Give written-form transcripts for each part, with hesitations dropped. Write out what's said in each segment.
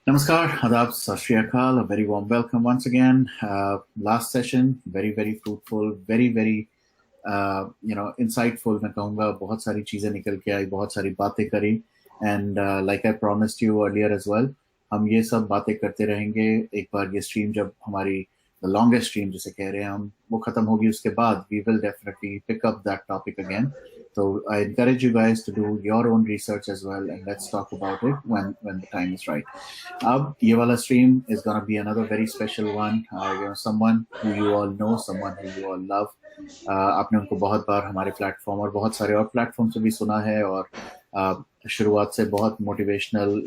Namaskar, Adab, Sat Shri Akal, a very warm welcome once again. Last session, very fruitful, very insightful. मैं कहूँगा बहुत सारी चीजें निकल के आई, बहुत सारी बातें करी, and like I promised you earlier as well, हम ये सब बातें करते रहेंगे. एक बार ये स्ट्रीम जब हमारी the longest stream जिसे कह रहे हैं हम वो खत्म होगी उसके बाद we will definitely pick up that topic again. So I encourage you guys to do your own research as well, and let's talk about it when the time is right. अब ये वाला stream is gonna be another very special one. Someone who you all know, someone who you all love. आपने उनको बहुत बार हमारे platform और बहुत सारे और प्लेटफॉर्म से भी सुना है और शुरुआत से बहुत मोटिवेशनल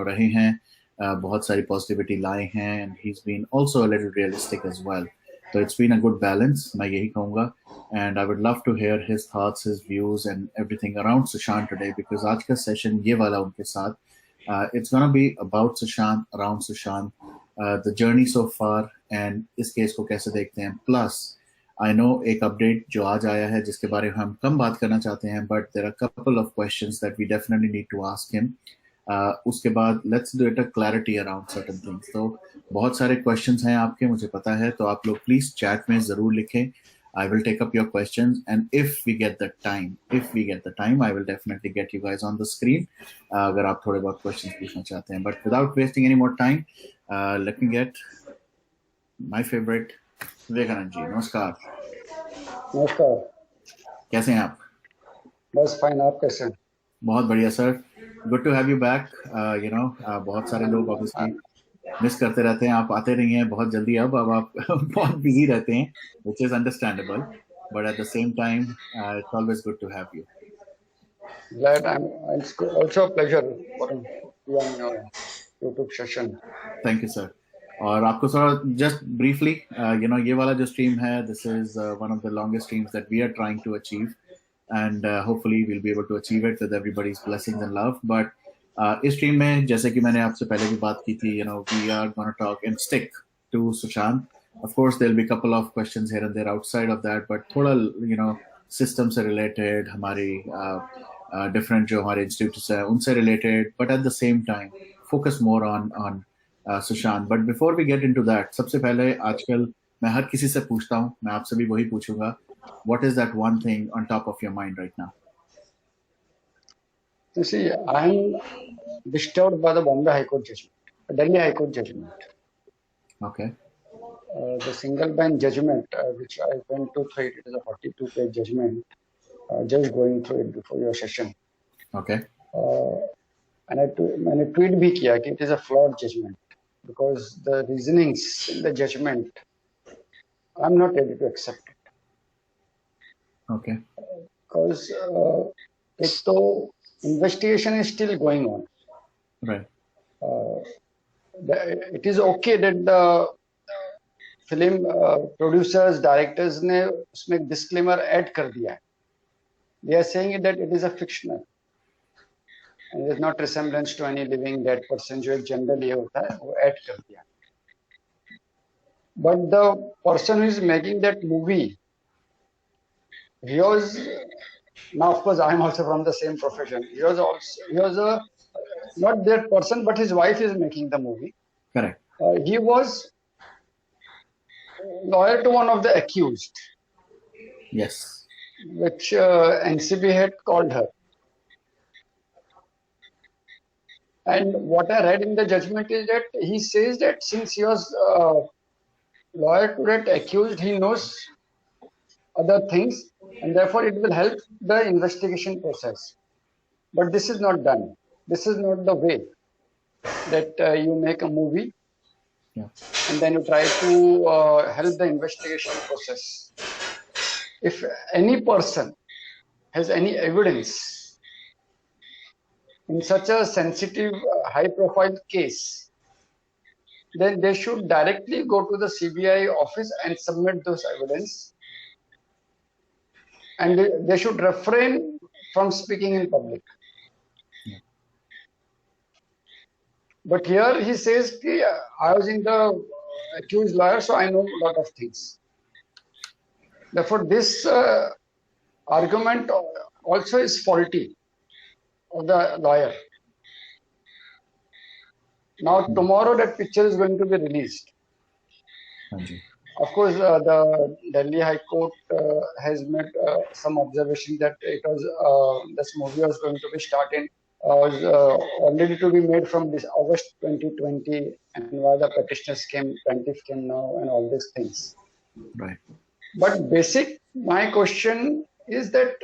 रहे हैं, बहुत सारी पॉजिटिविटी लाए हैं, and he is been also a little realistic as well. तो it's been a good balance, मैं यही कहूँगा. And I would love to hear his thoughts, his views and everything around Sushant today, because आज का session ये वाला उनके साथ it's gonna be about Sushant, around Sushant, the journey so far, and इस केस को कैसे देखते हैं. Plus, I know एक अपडेट जो आज आया है जिसके बारे में हम कम बात करना चाहते हैं, but there are a couple of questions that we definitely need to ask him. उसके बाद let's do it a clarity around certain things. तो बहुत सारे questions हैं आपके, मुझे पता है, तो आप लोग please chat में ज़रूर लिखें. I will take up your questions, and if we get the time, I will definitely get you guys on the screen. अगर आप थोड़े बहुत questions पूछना चाहते हैं, but without wasting any more time, let me get my favorite Vivekananda ji. नमस्कार. नमस्कार. कैसे हैं आप? बस फाइन, आप कैसे हैं? बहुत बढ़िया sir. Good to have you back. बहुत सारे लोग ऑब्वियसली मिस करते रहते हैं, आप आते नहीं हैं बहुत जल्दी. अब आप बहुत बिजी रहते हैं, which is understandable, but at the same time it's always good to have you. Glad. It's also a pleasure for you on your YouTube session. Thank you sir. और आपको थोड़ा just briefly, ये वाला जो stream है, this is one of the longest streams that we are trying to achieve, and hopefully we'll be able to achieve it with everybody's blessings and love. But इस stream में जैसे कि मैंने आपसे पहले भी बात की थी, we are going to talk and stick to Sushant. Of course there'll be a couple of questions here and there outside of that, but थोड़ा system से related, हमारी different जो हमारे institutes हैं उनसे related, but at the same time focus more on Sushant. But before we get into that, सबसे पहले आजकल मैं हर किसी से पूछता हूँ, मैं आपसे भी वही पूछूंगा, what is that one thing on top of your mind right now? You see, I am disturbed by the Bombay High Court judgment, Delhi High Court judgment. Okay. The single bench judgment, which I went to through it is a 42-page judgment. Just going through it before your session. Okay. And मैंने tweet भी किया कि it is a flawed judgment because the reasonings in the judgment, I'm not able to accept it. Okay. Because एक तो investigation is still going on. Right. It is okay that the film producers, directors ने उसमें एक disclaimer add कर दिया है. They are saying that it is a fictional and it is not resemblance to any living dead person जो एक general ये होता है वो add कर दिया. But the person who is making that movie, he was, now of course I am also from the same profession. He was a not that person, but his wife is making the movie. Correct. He was lawyer to one of the accused, Yes. which NCB had called her. And what I read in the judgment is that he says that since he was lawyer to that accused, he knows other things, and therefore it will help the investigation process. But this is not done. This is not the way that you make a movie, Yeah. and then you try to help the investigation process. If any person has any evidence in such a sensitive, high-profile case, then they should directly go to the CBI office and submit those evidence, and they should refrain from speaking in public. Yeah. But here he says, I was in the accused lawyer, so I know a lot of things. Therefore, this argument also is faulty of the lawyer. Now, tomorrow that picture is going to be released. Anji. Of course, the Delhi High Court has made some observation that it was this movie was going to be starting was already to be made from this August 2020, and why the petitioners came, plaintiff came now, and all these things. Right. But my question is that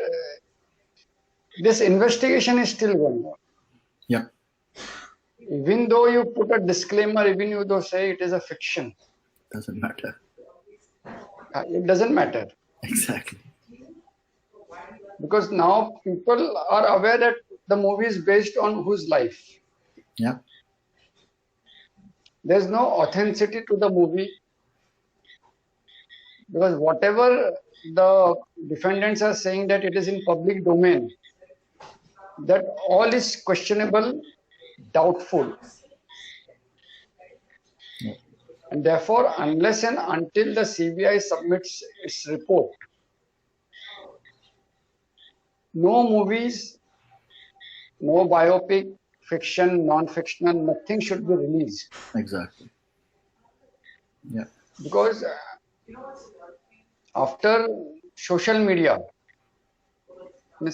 this investigation is still going on. Yeah. Even though you put a disclaimer, even though say it is a fiction, Doesn't matter. it doesn't matter. Exactly. Because now people are aware that the movie is based on whose life. Yeah. There's no authenticity to the movie, because whatever the defendants are saying that it is in public domain, that all is questionable, doubtful. Yeah. And therefore, unless and until the CBI submits its report, no movies, no biopic, fiction, non-fictional, nothing should be released. Exactly. Yeah. Because after social media,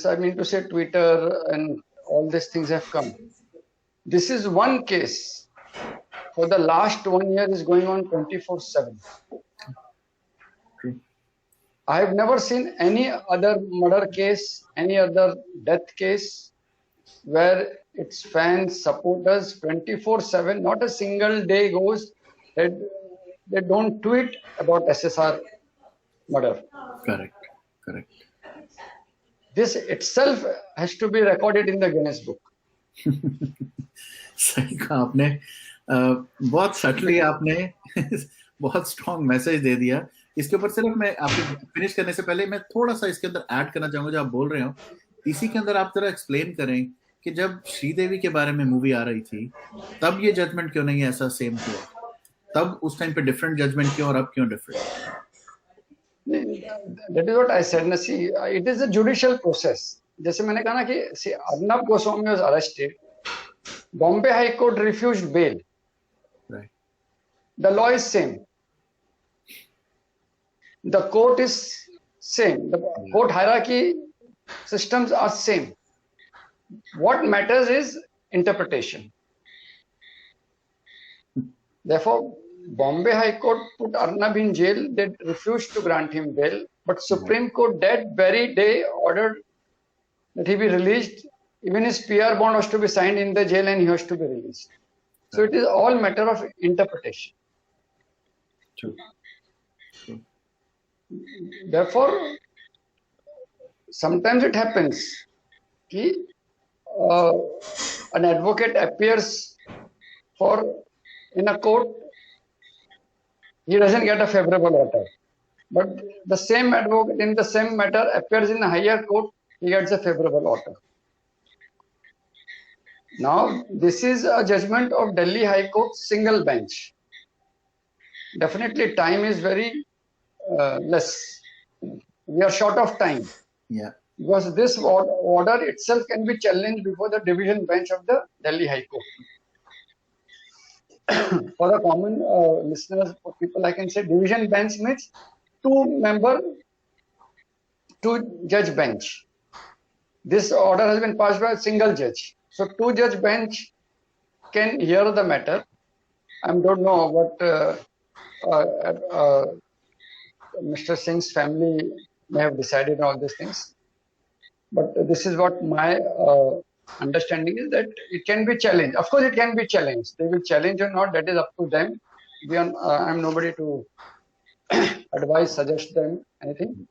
I mean to say Twitter and all these things have come, this is one case for the last 1 year is going on 24/7. True. I have never seen any other murder case, any other death case where its fans, supporters 24/7, not a single day goes that they don't tweet about SSR murder. Correct. Correct. This itself has to be recorded in the Guinness book. सही कहा आपने. बहुत subtly आपने बहुत strong message दे दिया. इसके ऊपर सिर्फ मैं आपके फिनिश करने से पहले मैं थोड़ा सा इसके अंदर ऐड करना चाहूंगा. जो आप बोल रहे हो इसी के अंदर आप जरा एक्सप्लेन करें कि जब श्रीदेवी के बारे में मूवी आ रही थी तब ये जजमेंट क्यों नहीं ऐसा सेम हुआ? तब उस टाइम पे डिफरेंट जजमेंट क्यों और अब क्यों different? That is what I said. See, it is a judicial process. जैसे मैंने कहा ना कि see, Arnab Goswami was arrested. Bombay High Court refused bail. Right. The law is same. The court is same. The court hierarchy systems are same. What matters is interpretation. Therefore, Bombay High Court put Arnab in jail. They refused to grant him bail. But Supreme Court that very day ordered that he be released. Even his PR bond was to be signed in the jail and he was to be released. So it is all matter of interpretation. True. Therefore, sometimes it happens कि an advocate appears in a court, he doesn't get a favorable order. But the same advocate in the same matter appears in a higher court, he gets a favorable order. Now, this is a judgment of Delhi High Court single bench. Definitely, time is very less. We are short of time. Yeah. Because this order itself can be challenged before the division bench of the Delhi High Court. For the common listeners, for people, I can say division bench means two-judge bench. This order has been passed by a single judge. So two-judge bench can hear the matter. I don't know what Mr. Singh's family may have decided on all these things. But this is what my understanding is, that it can be challenged. Of course, it can be challenged. They will challenge or not, that is up to them. I'm nobody to advise, suggest them anything.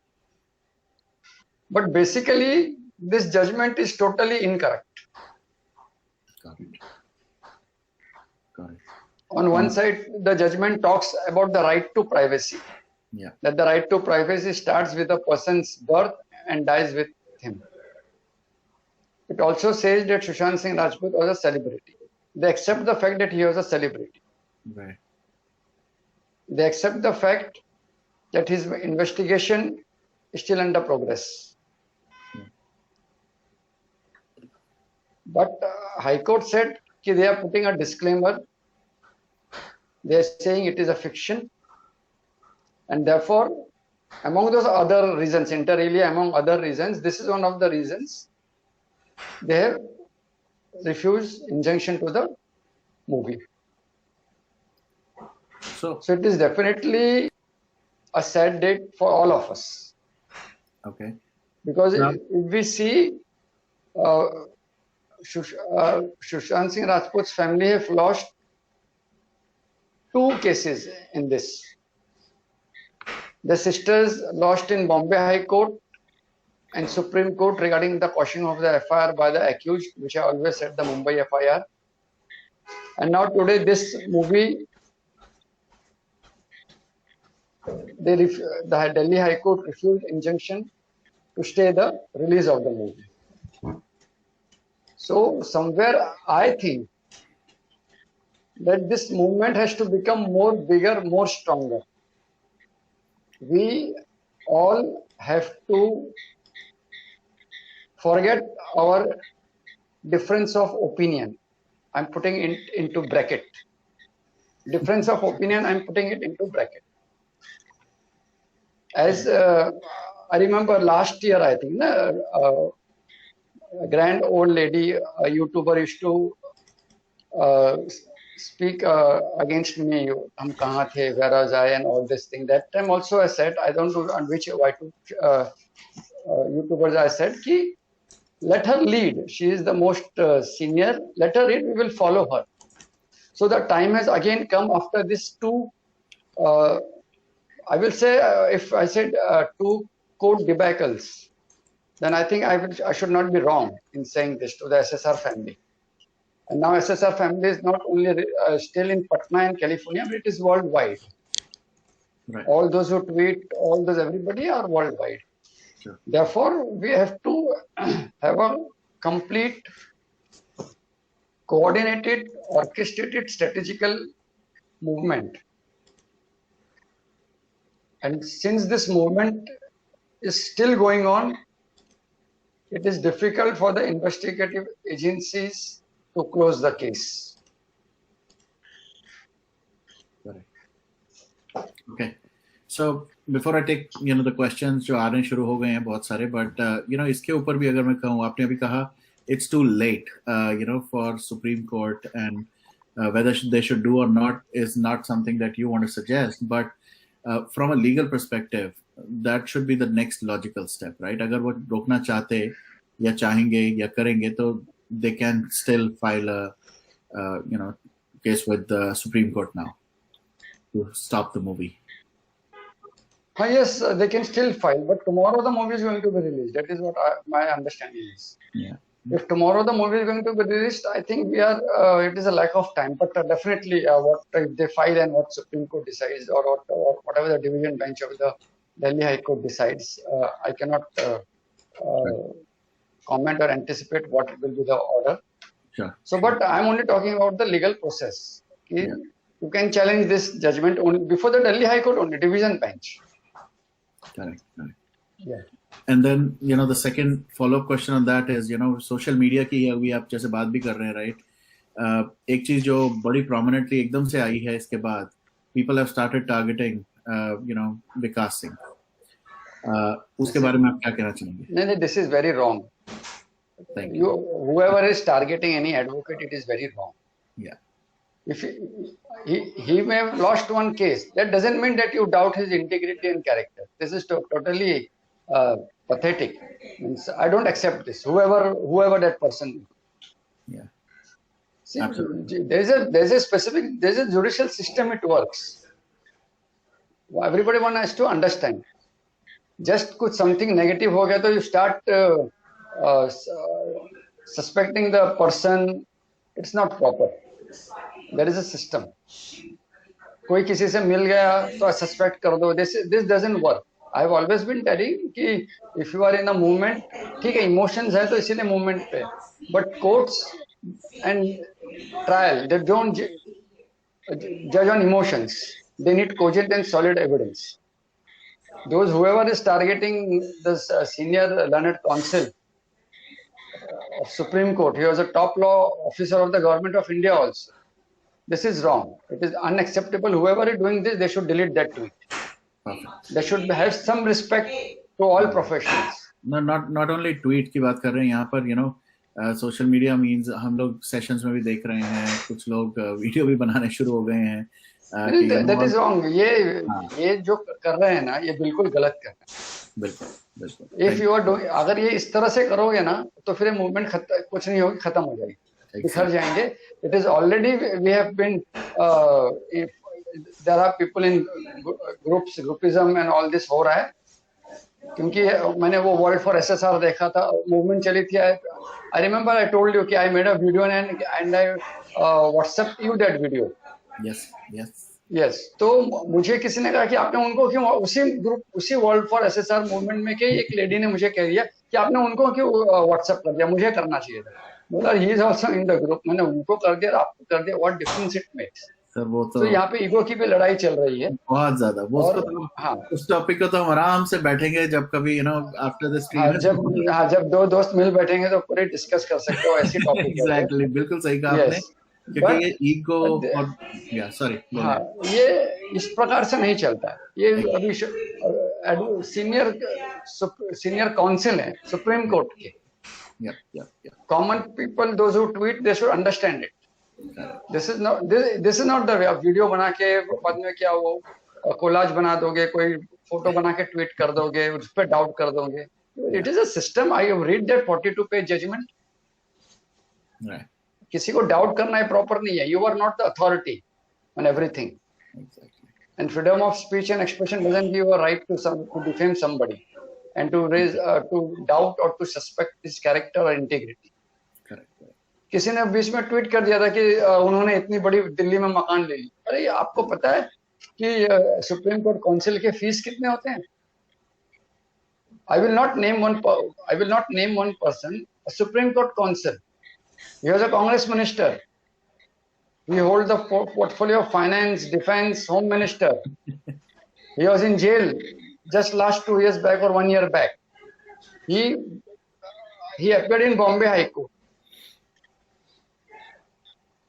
But basically, this judgment is totally incorrect. Got it. Got it. On one side, the judgment talks about the right to privacy. Yeah. That the right to privacy starts with a person's birth and dies with him. It also says that Sushant Singh Rajput was a celebrity. They accept the fact that he was a celebrity. Right. They accept the fact that his investigation is still under progress. Yeah. But High Court said that they are putting a disclaimer. They are saying it is a fiction. And therefore, among those other reasons, inter alia, among other reasons, this is one of the reasons they have refused injunction to the movie. So it is definitely a sad date for all of us. Okay. Because if we see Sushant Singh Rajput's family have lost 2 cases in this. The sisters lost in Bombay High Court and Supreme Court regarding the quashing of the FIR by the accused, which I always said the Mumbai FIR. And now today this movie, the Delhi High Court refused injunction to stay the release of the movie. So somewhere I think that this movement has to become more bigger, more stronger. We all have to forget our difference of opinion. I'm putting it into bracket. Difference of opinion, I'm putting it into bracket. As I remember last year, I think, a grand old lady, a YouTuber, used to speak against me. Hum kahan the, where was I, and all this thing. That time also I said, I don't know on which YouTubers I said, ki, let her lead. She is the most senior. Let her lead. We will follow her. So the time has again come after these 2. I will say, if I said 2 court debacles, then I think I should not be wrong in saying this to the SSR family. And now SSR family is not only still in Patna and California, but it is worldwide. Right. All those who tweet, all those everybody are worldwide. Sure. Therefore, we have to have a complete, coordinated, orchestrated, strategical movement. And since this movement is still going on, it is difficult for the investigative agencies to close the case. Okay. So before I take the questions जो आने शुरू हो गए हैं बहुत सारे, but इसके ऊपर भी अगर मैं कहूँ, आपने अभी कहा it's too late for Supreme Court, and whether they should do or not is not something that you want to suggest, but from a legal perspective that should be the next logical step, right? अगर वो रोकना चाहते या चाहेंगे या करेंगे तो they can still file a case with the Supreme Court now to stop the movie. Yes, they can still file, but tomorrow the movie is going to be released. That is what my understanding is. Yeah. If tomorrow the movie is going to be released, I think we are. It is a lack of time, but definitely what if they file and what Supreme Court decides, or whatever the division bench of the Delhi High Court decides, I cannot comment or anticipate what will be the order. Sure. So, but I'm only talking about the legal process. Yeah. You can challenge this judgment only before the Delhi High Court, only division bench. Correct. Yeah. And then the second follow-up question on that is social media की अभी आप जैसे बात भी कर रहे हैं, right? एक चीज जो बड़ी prominently एकदम से आई है इसके बाद, people have started targeting विकास सिंह. उसके बारे में आप क्या कहना चाहेंगे? नहीं, this is very wrong. Thank you. Whoever is targeting any advocate, it is very wrong. Yeah. If he may have lost one case, that doesn't mean that you doubt his integrity and character. This is totally pathetic. Means I don't accept this. Whoever that person. Yeah. See, absolutely. there's a judicial system. It works. Everybody has to understand. Just something negative हो गया तो you start suspecting the person. It's not proper. There is a system. कोई किसी से मिल गया तो suspect कर दो. This doesn't work. I have always been telling कि if you are in a movement, ठीक है, emotions है तो इसीलिए movement पे. But courts and trial, they don't judge on emotions. They need cogent and solid evidence. Whoever is targeting this senior learned counsel of Supreme Court, he was a top law officer of the government of India also. This is wrong. It is unacceptable. Whoever is doing this, they should delete that tweet. Perfect. They should have some respect to all professionals. No, not only tweet की बात कर रहे हैं यहाँ पर social media means हम लोग sessions में भी देख रहे हैं, कुछ लोग वीडियो भी बनाने शुरू हो गए हैं. That is wrong. ये जो कर रहे हैं ना, ये बिल्कुल गलत कर रहे हैं. बिल्कुल. If you are doing, अगर ये इस तरह से करोगे ना, तो फिर मूवमेंट कुछ नहीं होगी, खत्म हो जाएगी, बिखर जाएंगे. It is already we have been if there are people in groupism and all this हो रहा है, क्योंकि मैंने वो World for SSR देखा था, मूवमेंट चली थी. I remember I told you कि I made a video and I WhatsApped you that video. Yes. तो मुझे किसी ने कहा कि आपने उनको क्यों उसी वर्ल्ड फॉर एसएसआर मूवमेंट में के एक लेडी ने मुझे कह दिया कि आपने उनको क्यों व्हाट्सएप कर दिया, मुझे करना चाहिए था. बोला he is also in the group. मैंने उनको कर दिया, आपको कर दिया. What difference it makes. Sir वो तो यहाँ पे ईगो की भी लड़ाई चल रही है बहुत ज्यादा. हाँ, उस टॉपिक को तो हम आराम से बैठेंगे जब कभी आफ्टर द स्ट्रीम. जब दो दोस्त मिल बैठेंगे तो पूरे डिस्कस कर सकते हो ऐसी टॉपिक. एग्जैक्टली, बिल्कुल सही कहा आपने. क्योंकि ये ईगो और ये इस प्रकार से नहीं चलता. ये अभी सीनियर काउंसिल है सुप्रीम कोर्ट के. Common people, those who tweet, they should understand it. This is not the way. आप वीडियो बना के बाद में क्या वो कोलाज बना दोगे, कोई फोटो बना के ट्वीट कर दोगे, उस पर डाउट कर दोगे. It is a system. I have read that 42 page judgment. किसी को डाउट करना है प्रॉपर नहीं है. You are not the authority on everything. And freedom of speech and expression doesn't give a right to defame somebody and to raise to doubt और to suspect his character और integrity. किसी ने बीच में tweet कर दिया था कि उन्होंने इतनी बड़ी दिल्ली में मकान ले ली. अरे आपको पता है कि सुप्रीम कोर्ट काउंसिल के फीस कितने होते हैं? आई will not name one person. Supreme court council, he was a Congress minister. He holds the portfolio of finance, defense, home minister. He was in jail just last 2 years back or 1 year back. He appeared in Bombay High Court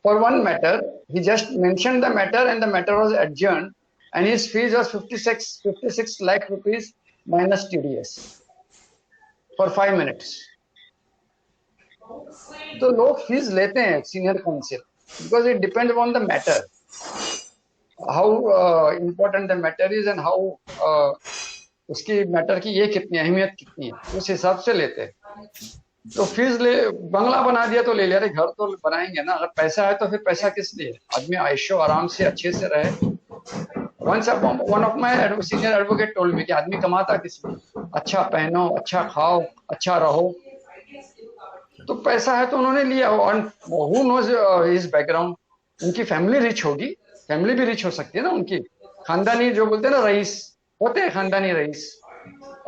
for one matter. He just mentioned the matter and the matter was adjourned, and his fees was 56 lakh rupees minus TDS for 5 minutes. तो लोग fees लेते हैं senior council because it depends on the matter, how important the matter is and how उसकी matter की ये कितनी अहमियत कितनी है, उस हिसाब से लेते हैं. तो फीस ले, बंगला बना दिया तो ले लिया. अरे घर तो बनाएंगे ना. अगर पैसा है तो फिर पैसा किस लिए? आदमी आयशो आराम से अच्छे से रहे. One of my senior advocate told me कि आदमी कमाता किस लिए? अच्छा पहनो, अच्छा खाओ, अच्छा रहो. तो पैसा है तो उन्होंने लिया, और हु नोज हिज बैकग्राउंड। उनकी फैमिली रिच होगी, फैमिली भी रिच हो सकती है ना उनकी, खानदानी जो बोलते हैं ना रईस, होते हैं खानदानी रईस,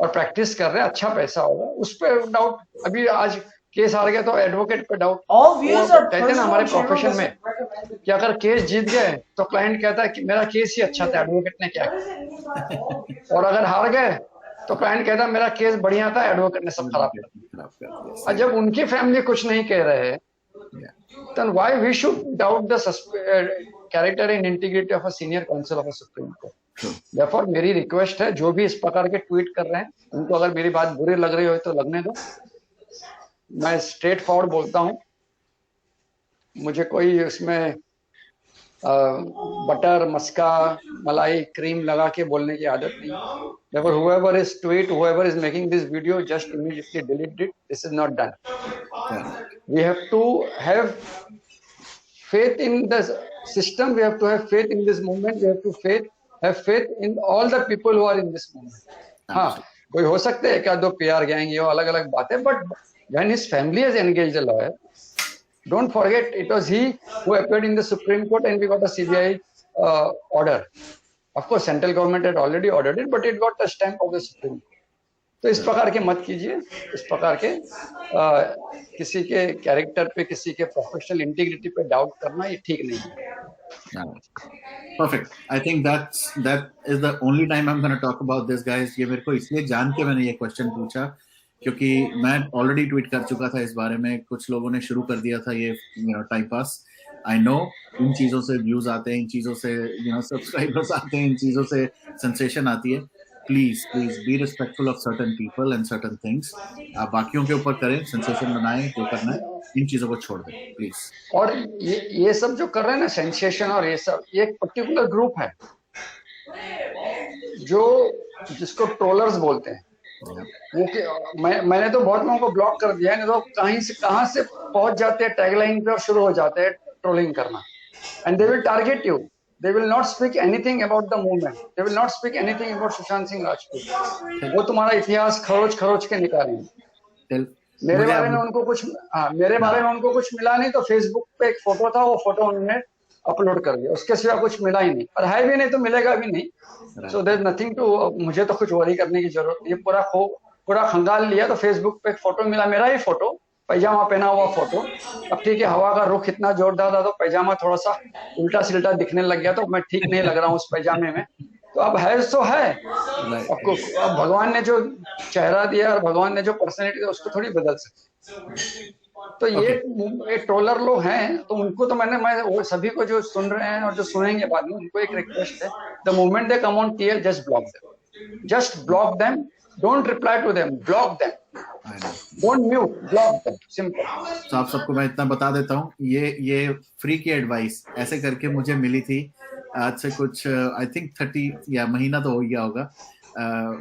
और प्रैक्टिस कर रहे हैं, अच्छा पैसा होगा उस पर डाउट। अभी आज केस हार गया तो एडवोकेट पे डाउट। All वो views are कहते हैं ना personal हमारे and channel प्रोफेशन में doesn't recommend कि अगर केस जीत गए तो क्लाइंट कहता है कि मेरा केस ही अच्छा था, एडवोकेट ने क्या What किया। does it mean by all views और are अगर हार गए तो क्लाइंट कहता है मेरा केस बढ़िया था, एडवोकेट ने सब खराब कर खराब कर दिया, दिया। और जब उनकी फैमिली कुछ नहीं कह रहे, then why we should doubt the character and integrity of a senior counsel of a Supreme Court? Therefore मेरी रिक्वेस्ट है, जो भी इस प्रकार के ट्वीट कर रहे हैं उनको अगर मेरी बात बुरी लग रही हो तो लगने दो। मैं स्ट्रेट फॉरवर्ड बोलता हूँ, मुझे कोई उसमें बटर, मस्का, मलाई, क्रीम लगा के बोलने की आदत नहीं। Therefore, whoever is tweet, whoever is making this video, just immediately delete it. This is not done. We have to have faith in the system. We have to have faith in this movement. We have to have faith in all the people who are in this movement. हाँ, कोई हो सकते हैं क्या दो PR gang, ये अलग अलग बातें, but when his family has engaged a lawyer, don't forget it was he who appeared in the Supreme Court and we got a CBI order. Of course, central government had already ordered it, but it got the stamp of the Supreme Court. तो इस प्रकार के मत कीजिए, इस प्रकार के किसी के कैरेक्टर पे, किसी के प्रोफेशनल इंटीग्रिटी पे डाउट करना ये ठीक नहीं है। Perfect. I think that is the only time I'm going to talk about this, guys. ये मेरे को इसलिए जान के मैंने ये क्वेश्चन पूछा क्योंकि मैं ऑलरेडी ट्वीट कर चुका था इस बारे में, कुछ लोगों ने शुरू कर दिया था ये टाइम पास। आई नो इन चीजों से व्यूज आते हैं, इन चीजों से सब्सक्राइबर्स आते हैं, इन चीजों से सेंसेशन आती है। Please please be respectful of certain people and certain things. आप बाकियों के ऊपर करें, सेंसेशन बनाएं, जो करना है, इन चीजों को छोड़ दें प्लीज। और ये सब जो कर रहे हैं ना सेंसेशन और ये सब, ये एक पर्टिकुलर ग्रुप है जो जिसको ट्रोलर्स बोलते हैं। वो मैंने तो बहुत लोगों को ब्लॉक कर दिया है, नहीं तो कहां से पहुंच जाते हैं टैगलाइन पे और शुरू हो जाते हैं ट्रोलिंग करना। And they will target you, they will not speak anything about the movement, they will not speak anything about Sushant Singh Rajput. वो तुम्हारा इतिहास खरोच खरोच के निकालेंगे। मेरे बारे में उनको कुछ मेरे बारे में उनको कुछ मिला नहीं तो फेसबुक पे एक फोटो था, वो फोटो उन्होंने अपलोड कर दिया, उसके सिवा कुछ मिला ही नहीं, और है भी नहीं तो मिलेगा भी नहीं। सो देयर नथिंग टू, मुझे तो कुछ वरी करने की जरूरत नहीं। पूरा खंगाल लिया तो फेसबुक पे एक फोटो मिला, मेरा ही फोटो, पैजामा पहना हुआ फोटो। अब ठीक है, हवा का रुख इतना जोरदार था तो पैजामा थोड़ा सा उल्टा सिल्टा दिखने लग गया, तो मैं ठीक नहीं लग रहा हूँ उस पैजामे में। तो अब है सो है, अब भगवान ने जो चेहरा दिया और भगवान ने जो पर्सनैलिटी दिया उसको थोड़ी बदल सकते। तो ये ट्रोलर लोग हैं, तो उनको तो मैं वो सभी को जो सुन रहे हैं और जो सुनेंगे बाद में, उनको एक रिक्वेस्ट है, the moment they come on TL just block them, don't reply to them, block them, don't mute, block them, simple. तो आप सबको मैं इतना बता देता हूँ, ये फ्री की एडवाइस ऐसे करके मुझे मिली थी आज से कुछ आई थिंक 30 या महीना तो हो गया होगा।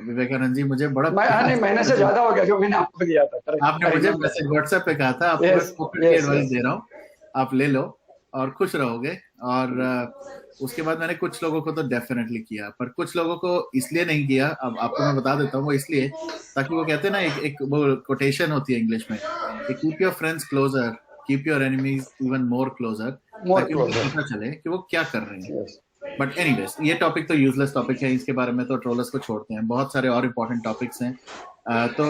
विवेकानंद जी मुझे बड़ा नहीं, महीने से ज्यादा हो गया जो मैंने आपको दिया था। आपने मुझे मैसेज व्हाट्सएप पे कहा था, आपको एडवाइस दे रहा हूँ, आप ले लो और खुश रहोगे। और उसके बाद मैंने कुछ लोगों को तो डेफिनेटली किया, पर कुछ लोगों को इसलिए नहीं किया। अब आपको मैं बता देता हूँ, वो इसलिए ताकि वो कहते हैं ना, एक वो कोटेशन होती है इंग्लिश में, keep your friends closer, keep your enemies even more closer, ताकि उनको पता चले कि वो क्या कर रहे हैं। बट एनीवेज, ये टॉपिक तो यूजलेस टॉपिक है, इसके बारे में तो ट्रोलर्स को छोड़ते हैं, बहुत सारे और इम्पोर्टेंट टॉपिक्स हैं। तो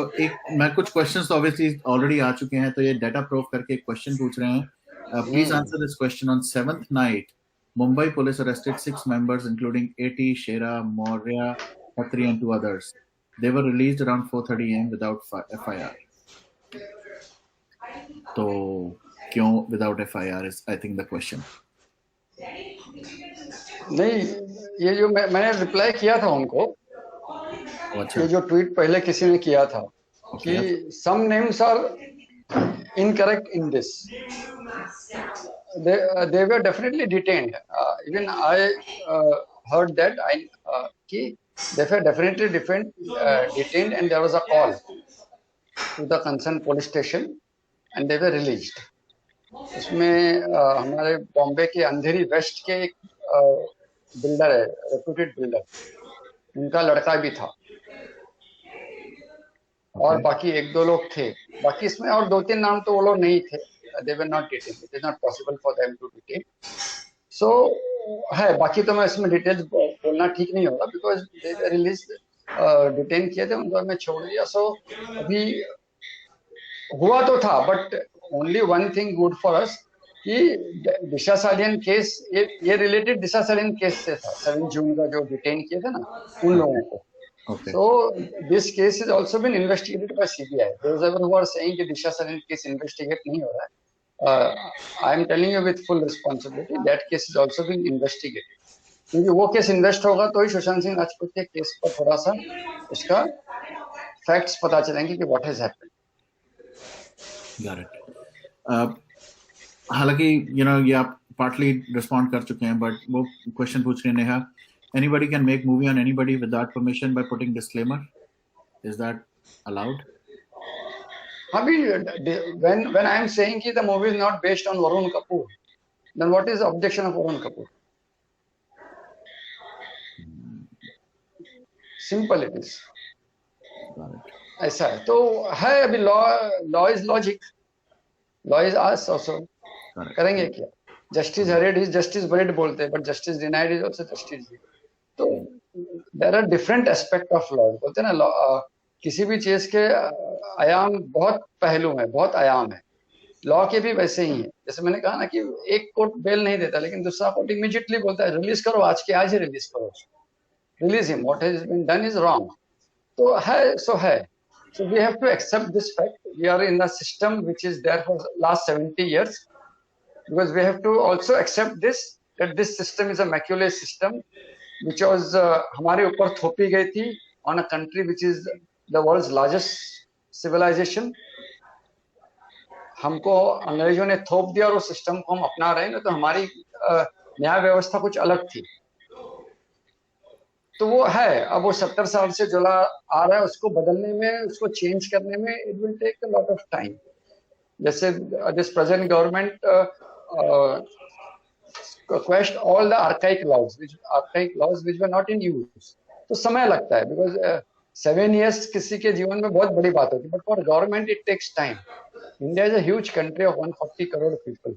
मैं कुछ क्वेश्चंस तो ऑब्वियसली ऑलरेडी आ चुके हैं, तो ये डाटा प्रूफ करके एक क्वेश्चन पूछ रहे हैं। Please answer this question. On 7th night, Mumbai police arrested 6 members including AT, Shera, Maurya, Khatri and 2 others. They were released around 4:30 AM without FIR. तो क्यों without FIR is I think the question. नहीं, ये जो मैंने reply किया था उनको, ये जो ट्वीट पहले किसी ने किया था कि some names are incorrect in this. They were definitely detained. Even I heard that they were definitely detained, and there was a call to the concerned police station, and they were released. उसमें हमारे बॉम्बे के अंधेरी waste के एक builder है, reputed builder, उनका लड़का भी था। और बाकी एक दो लोग थे, बाकी इसमें और दो तीन नाम तो वो लोग नहीं थे, they were not detain, it is not possible for them to detain. So है, बाकी तो मैं इसमें डिटेल्स बोलना ठीक नहीं होगा, बिकॉज दे रिलीज डिटेन किए थे उनको, मैं छोड़ दिया। सो अभी हुआ तो था, but only one thing good for us कि दिशा सालियन केस, ये रिलेटेड दिशा सालियन केस से था, 7 जून का जो डिटेन किए थे ना उन लोगों को। Okay. So this case has also been investigated by CBI. Those who are saying कि दिशा सालियन केस इन्वेस्टिगेट नहीं हो रहा है, I am telling you with full responsibility that case is also being investigated. क्योंकि वो केस इन्वेस्ट होगा तो ही सुशांत सिंह राजपूत के केस पर थोड़ा सा उसका फैक्ट्स पता चलेंगे कि what has happened. Got it. हालांकि ये आप पार्टली रिस्पॉन्ड कर चुके हैं, बट वो क्वेश्चन पूछ रहे हैं Neha, anybody can make movie on anybody without permission by putting disclaimer, is that allowed? I mean, when I am saying that the movie is not based on Varun Kapoor, then what is the objection of Varun Kapoor? Simple it is. ऐसा है तो है, अभी law is logic, law is ass also, करेंगे क्या? Justice hurried is justice buried बोलते हैं, but justice denied is also justice. तो there are different aspect of law, बोलते हैं ना किसी भी चीज के आयाम बहुत पहलू है, बहुत आयाम है, लॉ के भी वैसे ही है। जैसे मैंने कहा ना कि एक कोर्ट बेल नहीं देता, लेकिन दूसरा कोर्ट इमीडिएटली बोलता है रिलीज करो, आज के आज ही रिलीज करो, release him, what has been done is wrong. तो है, सो है, so we have to accept this fact. We are in a system which is there for last 70 years, because we have to also accept this, that this system is a maculate system which was हमारे ऊपर थोपी गई थी on a country which is the world's largest civilization. हमको अंग्रेजों ने थोप दिया और उस सिस्टम को हम अपना रहे हैं, तो हमारी न्याय व्यवस्था कुछ अलग थी। तो वो है, अब वो 70 साल से जो आ रहा है उसको बदलने में, उसको चेंज करने में it will take a lot of time. जैसे this present government question all the archaic laws which were not in use, तो समय लगता है, बिकॉज 7 years किसी के जीवन में बहुत बड़ी बात होती है, but for government it takes time. India is a huge country of 140 crore people,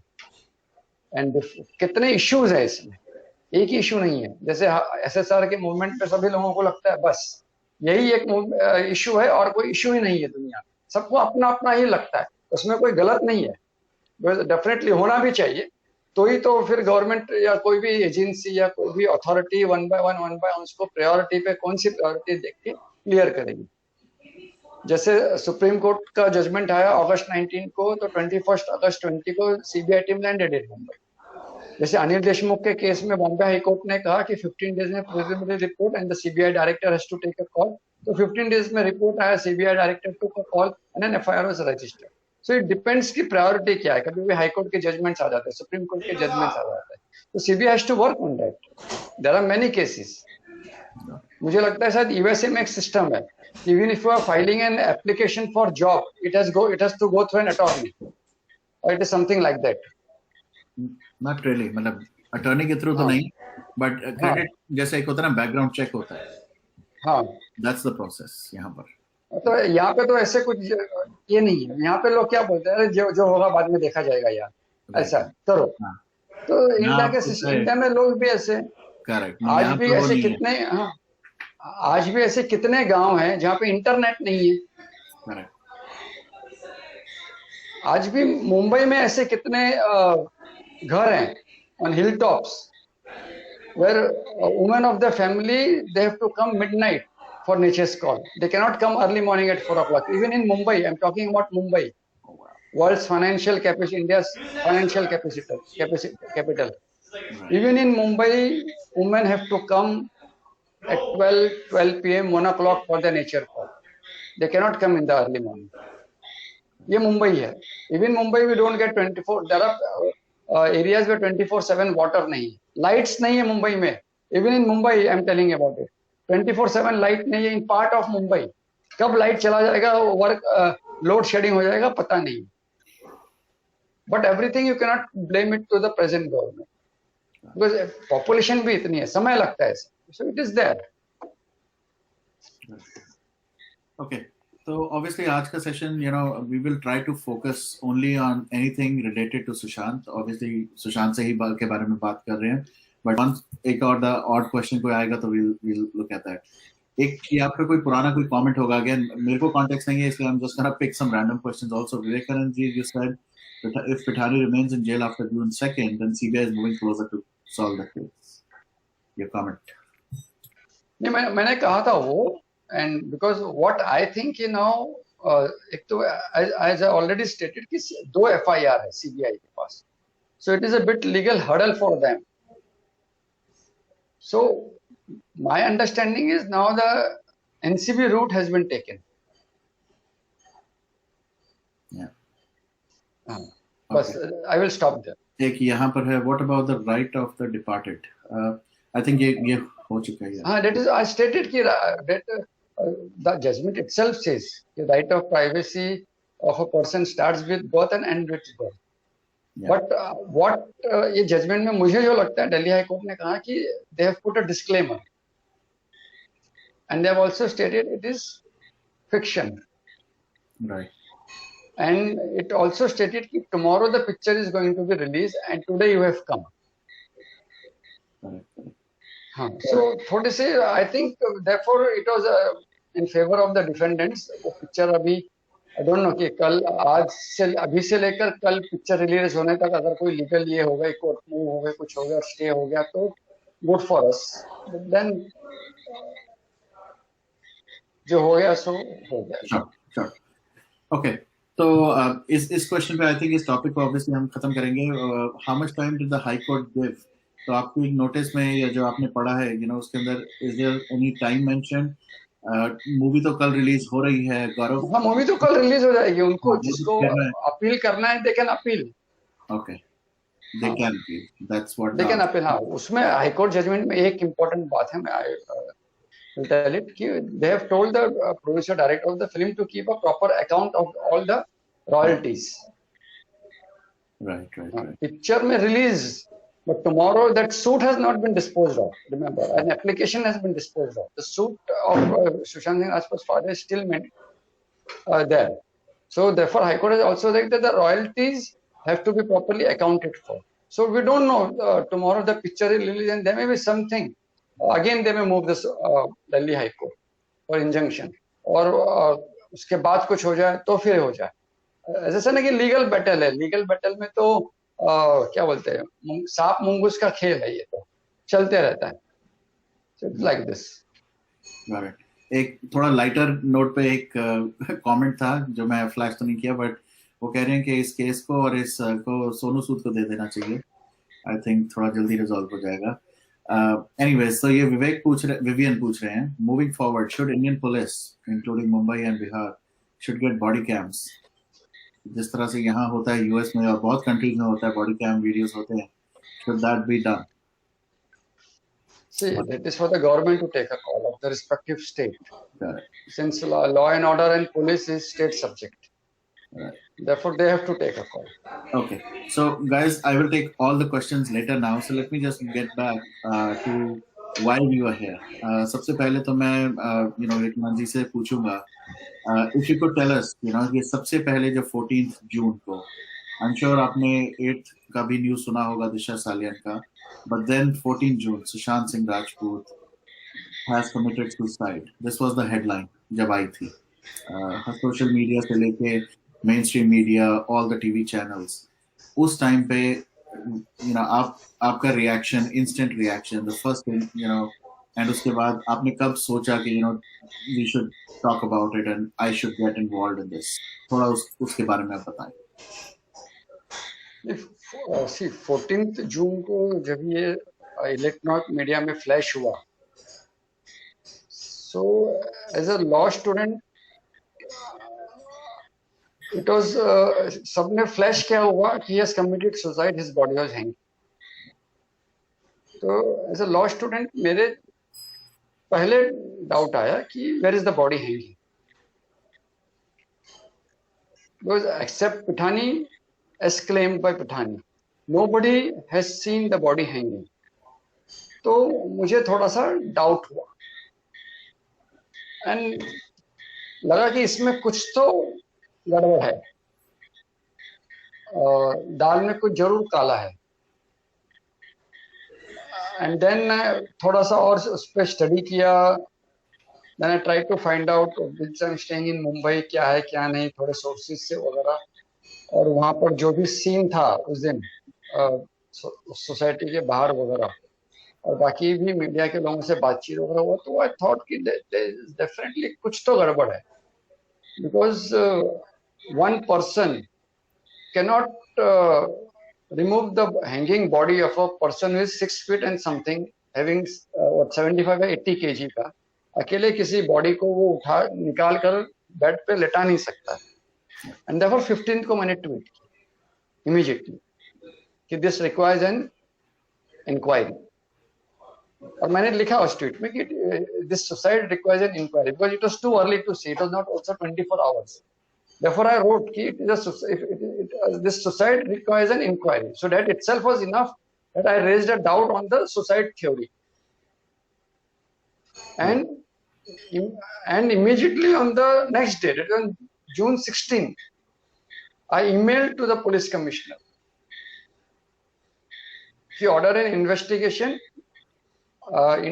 and कितने इश्यूज है इसमें, एक ही इशू नहीं है। जैसे एसएसआर के मूवमेंट पे सभी लोगों को लगता है बस यही एक इशू है और कोई इशू ही नहीं है दुनिया, सबको अपना अपना ही लगता है, उसमें कोई गलत नहीं है, डेफिनेटली होना भी चाहिए, तो ही तो फिर गवर्नमेंट या कोई भी एजेंसी या कोई भी अथॉरिटी वन बाय वन उसको प्रायोरिटी पे कौन सी प्रायोरिटी देख के क्लियर करेगी। जैसे सुप्रीम कोर्ट का जजमेंट आया अगस्त 19 को, तो 21 अगस्त 20 को CBI team landed in Mumbai. जैसे अनिल देशमुख के केस में बॉम्बे हाई कोर्ट ने कहा कि 15 डेज में preliminary report and the CBI director has to take a call, तो 15 डेज में रिपोर्ट आया, CBI director took a call and an FIR was registered. So it depends की प्रायोरिटी क्या है, कभी भी हाई कोर्ट के जजमेंट्स आ जाते हैं, सुप्रीम कोर्ट के जजमेंट्स आ जाते हैं, तो CBI has to work on that. There are many cases. मुझे लगता है शायद यूएसए में एक सिस्टम है, even if you are filing an application for job, it has to go through an attorney, और it is something like that. Not really, मतलब attorney के थ्रू तो नहीं, बट क्रेडिट जैसे एक होता है ना, बैकग्राउंड चेक होता है, हाँ, दैट्स द प्रोसेस। यहाँ पर तो यहाँ पे तो ऐसे कुछ ये नहीं है, यहाँ पे लोग क्या बोलते हैं, जो होगा बाद में देखा जाएगा यार, ऐसा करो। तो इंडिया के इंडिया में लोग भी ऐसे, करेक्ट, आज भी ऐसे कितने, हाँ, आज भी ऐसे कितने गांव हैं जहाँ पे इंटरनेट नहीं है। आज भी मुंबई में ऐसे कितने घर हैं on hilltops where women of the family, they have to come midnight for nature's call. They cannot come early morning at 4 o'clock. Even in Mumbai, I'm talking about Mumbai, world's financial capacity, India's financial capital. Even in Mumbai, women have to come at 12 p.m., 1 o'clock for the nature call. They cannot come in the early morning. ये मुंबई है। Even Mumbai, we don't get 24. There are areas where 24/7 water नहीं है, lights नहीं है मुंबई में। Even in Mumbai I am telling about it, 24/7 light नहीं है in part of Mumbai. कब लाइट चला जाएगा, वर्क लोड शेडिंग हो जाएगा, पता नहीं। But everything you can not blame it to the present government, because population भी इतनी है, समय लगता है, so it is there. Okay, तो obviously आज का session we will try to focus only on anything related to Sushant. Obviously Sushant से ही के बारे में बात कर रहे हैं, but once एक और the odd question कोई आएगा तो we'll look at that. एक कि आपका कोई पुराना कोई comment होगा, again मेरे को context नहीं है इसलिए I'm just gonna pick some random questions also. Vivekanand ji, you said if Pithani remains in jail after June 2nd, then CBI is moving closer to solve the case. Your comment. नहीं, मैंने कहा था वो, and because what I think एक तो as I already stated कि 2 FIR है CBI के पास, so it is a bit legal hurdle for them. So my understanding is now the NCB route has been taken. Yeah. बस I will stop there. एक यहाँ पर है, what about the right of the departed? I think ये हो चुका है. हाँ, that is I stated कि that the judgment itself says the right of privacy of a person starts with birth and ends with birth. Yeah. But what ये judgment में मुझे जो लगता है दिल्ली हाई कोर्ट ने कहा कि they have put a disclaimer and they have also stated it is fiction. Right. And it also stated that tomorrow the picture is going to be released and today you have come. Correct. हाँ, so थोड़े से I think therefore it was in favor of the defendants. वो picture अभी I don't know कि कल आज से अभी से लेकर कल पिक्चर रिलीज होने तक अगर कोई लीगल ये हो गए, कोर्ट मूव हो गए, कुछ हो गया, स्टे हो गया तो गुड फॉर अस. देन जो हो गया सो हो गया. Sure. Okay. तो इस क्वेश्चन पे आई थिंक इस टॉपिक को ऑब्वियसली हम खत्म करेंगे. How much time did the high court give? तो आपको एक नोटिस में या जो आपने पढ़ा है उसके अंदर is there any time mention? Movie तो कल रिलीज हो रही है गौरव. हाँ, मूवी तो कल रिलीज हो जाएगी. उनको जिसको अपील करना है they can appeal. Okay, they can appeal. That's what they can appeal. हाँ, उसमें हाई कोर्ट जजमेंट में एक इम्पोर्टेंट बात है, मैं will tell it कि they have told the producer director of the film to keep a proper account of all the royalties. Right. Picture में release, but tomorrow that suit has not been disposed of. Remember, an application has been disposed of. The suit of Sushant Singh Rajput's father is still there. So therefore, High Court has also said that the royalties have to be properly accounted for. So we don't know tomorrow the picture is released and there may be something. Again they may move this Delhi High Court for injunction और उसके बाद कुछ हो जाए तो फिर हो जाए. ऐसा ना कि लीगल बैटल है. लीगल बैटल में तो क्या बोलते हैं, सांप मुंगूस का खेल है, ये तो चलते रहता है. So it's like this. एक थोड़ा लाइटर नोट पे एक कमेंट था जो मैं फ्लैश तो नहीं किया, बट वो कह रहे हैं कि इस केस को और इस को सोनू सूद को दे देना चाहिए. आई थिंक थोड़ा जल्दी रिजॉल्व हो जाएगा. Anyways, so ये विवियन पूछ रहे हैं, moving forward, should Indian police, including Mumbai and Bihar, should get body cams? जिस तरह से यहाँ होता है यूएस में और बहुत कंट्रीज में होता है, body cam videos होते हैं. Should that be done? See, that is for the government to take a call of the respective state. Correct. Since law and order and police is state subject. Right. Therefore, they have to take a call. Okay. So, guys, I will take all the questions later now. So, let me just get back to why you are here. सबसे पहले तो मैं विवेकानंद जी से पूछूंगा, if you could tell us, ये सबसे पहले जो 14th जून को, I'm sure आपने 8th का भी न्यूज़ सुना होगा दिशा सालियन का, but then 14th June, Sushant Singh Rajput has committed suicide. This was the headline जब आई थी. सोशल मीडिया से लेके mainstream media, all the TV channels, उस टाइम पे आपका reaction, instant reaction, the first and उसके बाद आपने कब सोचा कि we should talk about it and I should get involved in this? थोड़ा उसके बारे में आप बताएं. 14th जून को जब ये इलेक्ट्रॉनिक मीडिया में फ्लैश हुआ, so as a law student it was सबने फ्लैश क्या हुआ कि he has committed suicide, his body was hanging. तो एज अ लॉ स्टूडेंट मेरे पहले डाउट आया कि where is the body hanging, because except Pithani as claimed by Pithani, nobody has seen the body hanging. तो मुझे थोड़ा सा doubt हुआ. एंड लगा कि इसमें कुछ तो गड़बड़ है, दाल में कुछ जरूर काला है। एंड देन थोड़ा सा और उस पर स्टडी किया। Then I try to find out which I am staying in Mumbai, क्या है क्या नहीं, थोड़े सोर्सेज से वगैरह। और वहां पर जो भी सीन था उस दिन सोसाइटी के बाहर वगैरह, और बाकी भी मीडिया के लोगों से बातचीत वगैरह हुआ, तो आई थॉट कि डेफिनेटली कुछ तो गड़बड़ है, because one person cannot remove the hanging body of a person who is 6 feet and something, having 75 या 80 kg का, अकेले किसी बॉडी को वो उठा निकाल कर बेड पे लेटा नहीं सकता। एंड देयरफॉर 15 को मैंने ट्वीट किया इमीडिएटली कि दिस रिक्वायर्स एन इंक्वायरी। और मैंने लिखा उस ट्वीट में कि this suicide requires an inquiry because it was too early to see, it was not also 24 hours. Therefore, I wrote that this suicide requires an inquiry. So that itself was enough that I raised a doubt on the suicide theory. And immediately on the next day, on June 16, I emailed to the police commissioner. He ordered an investigation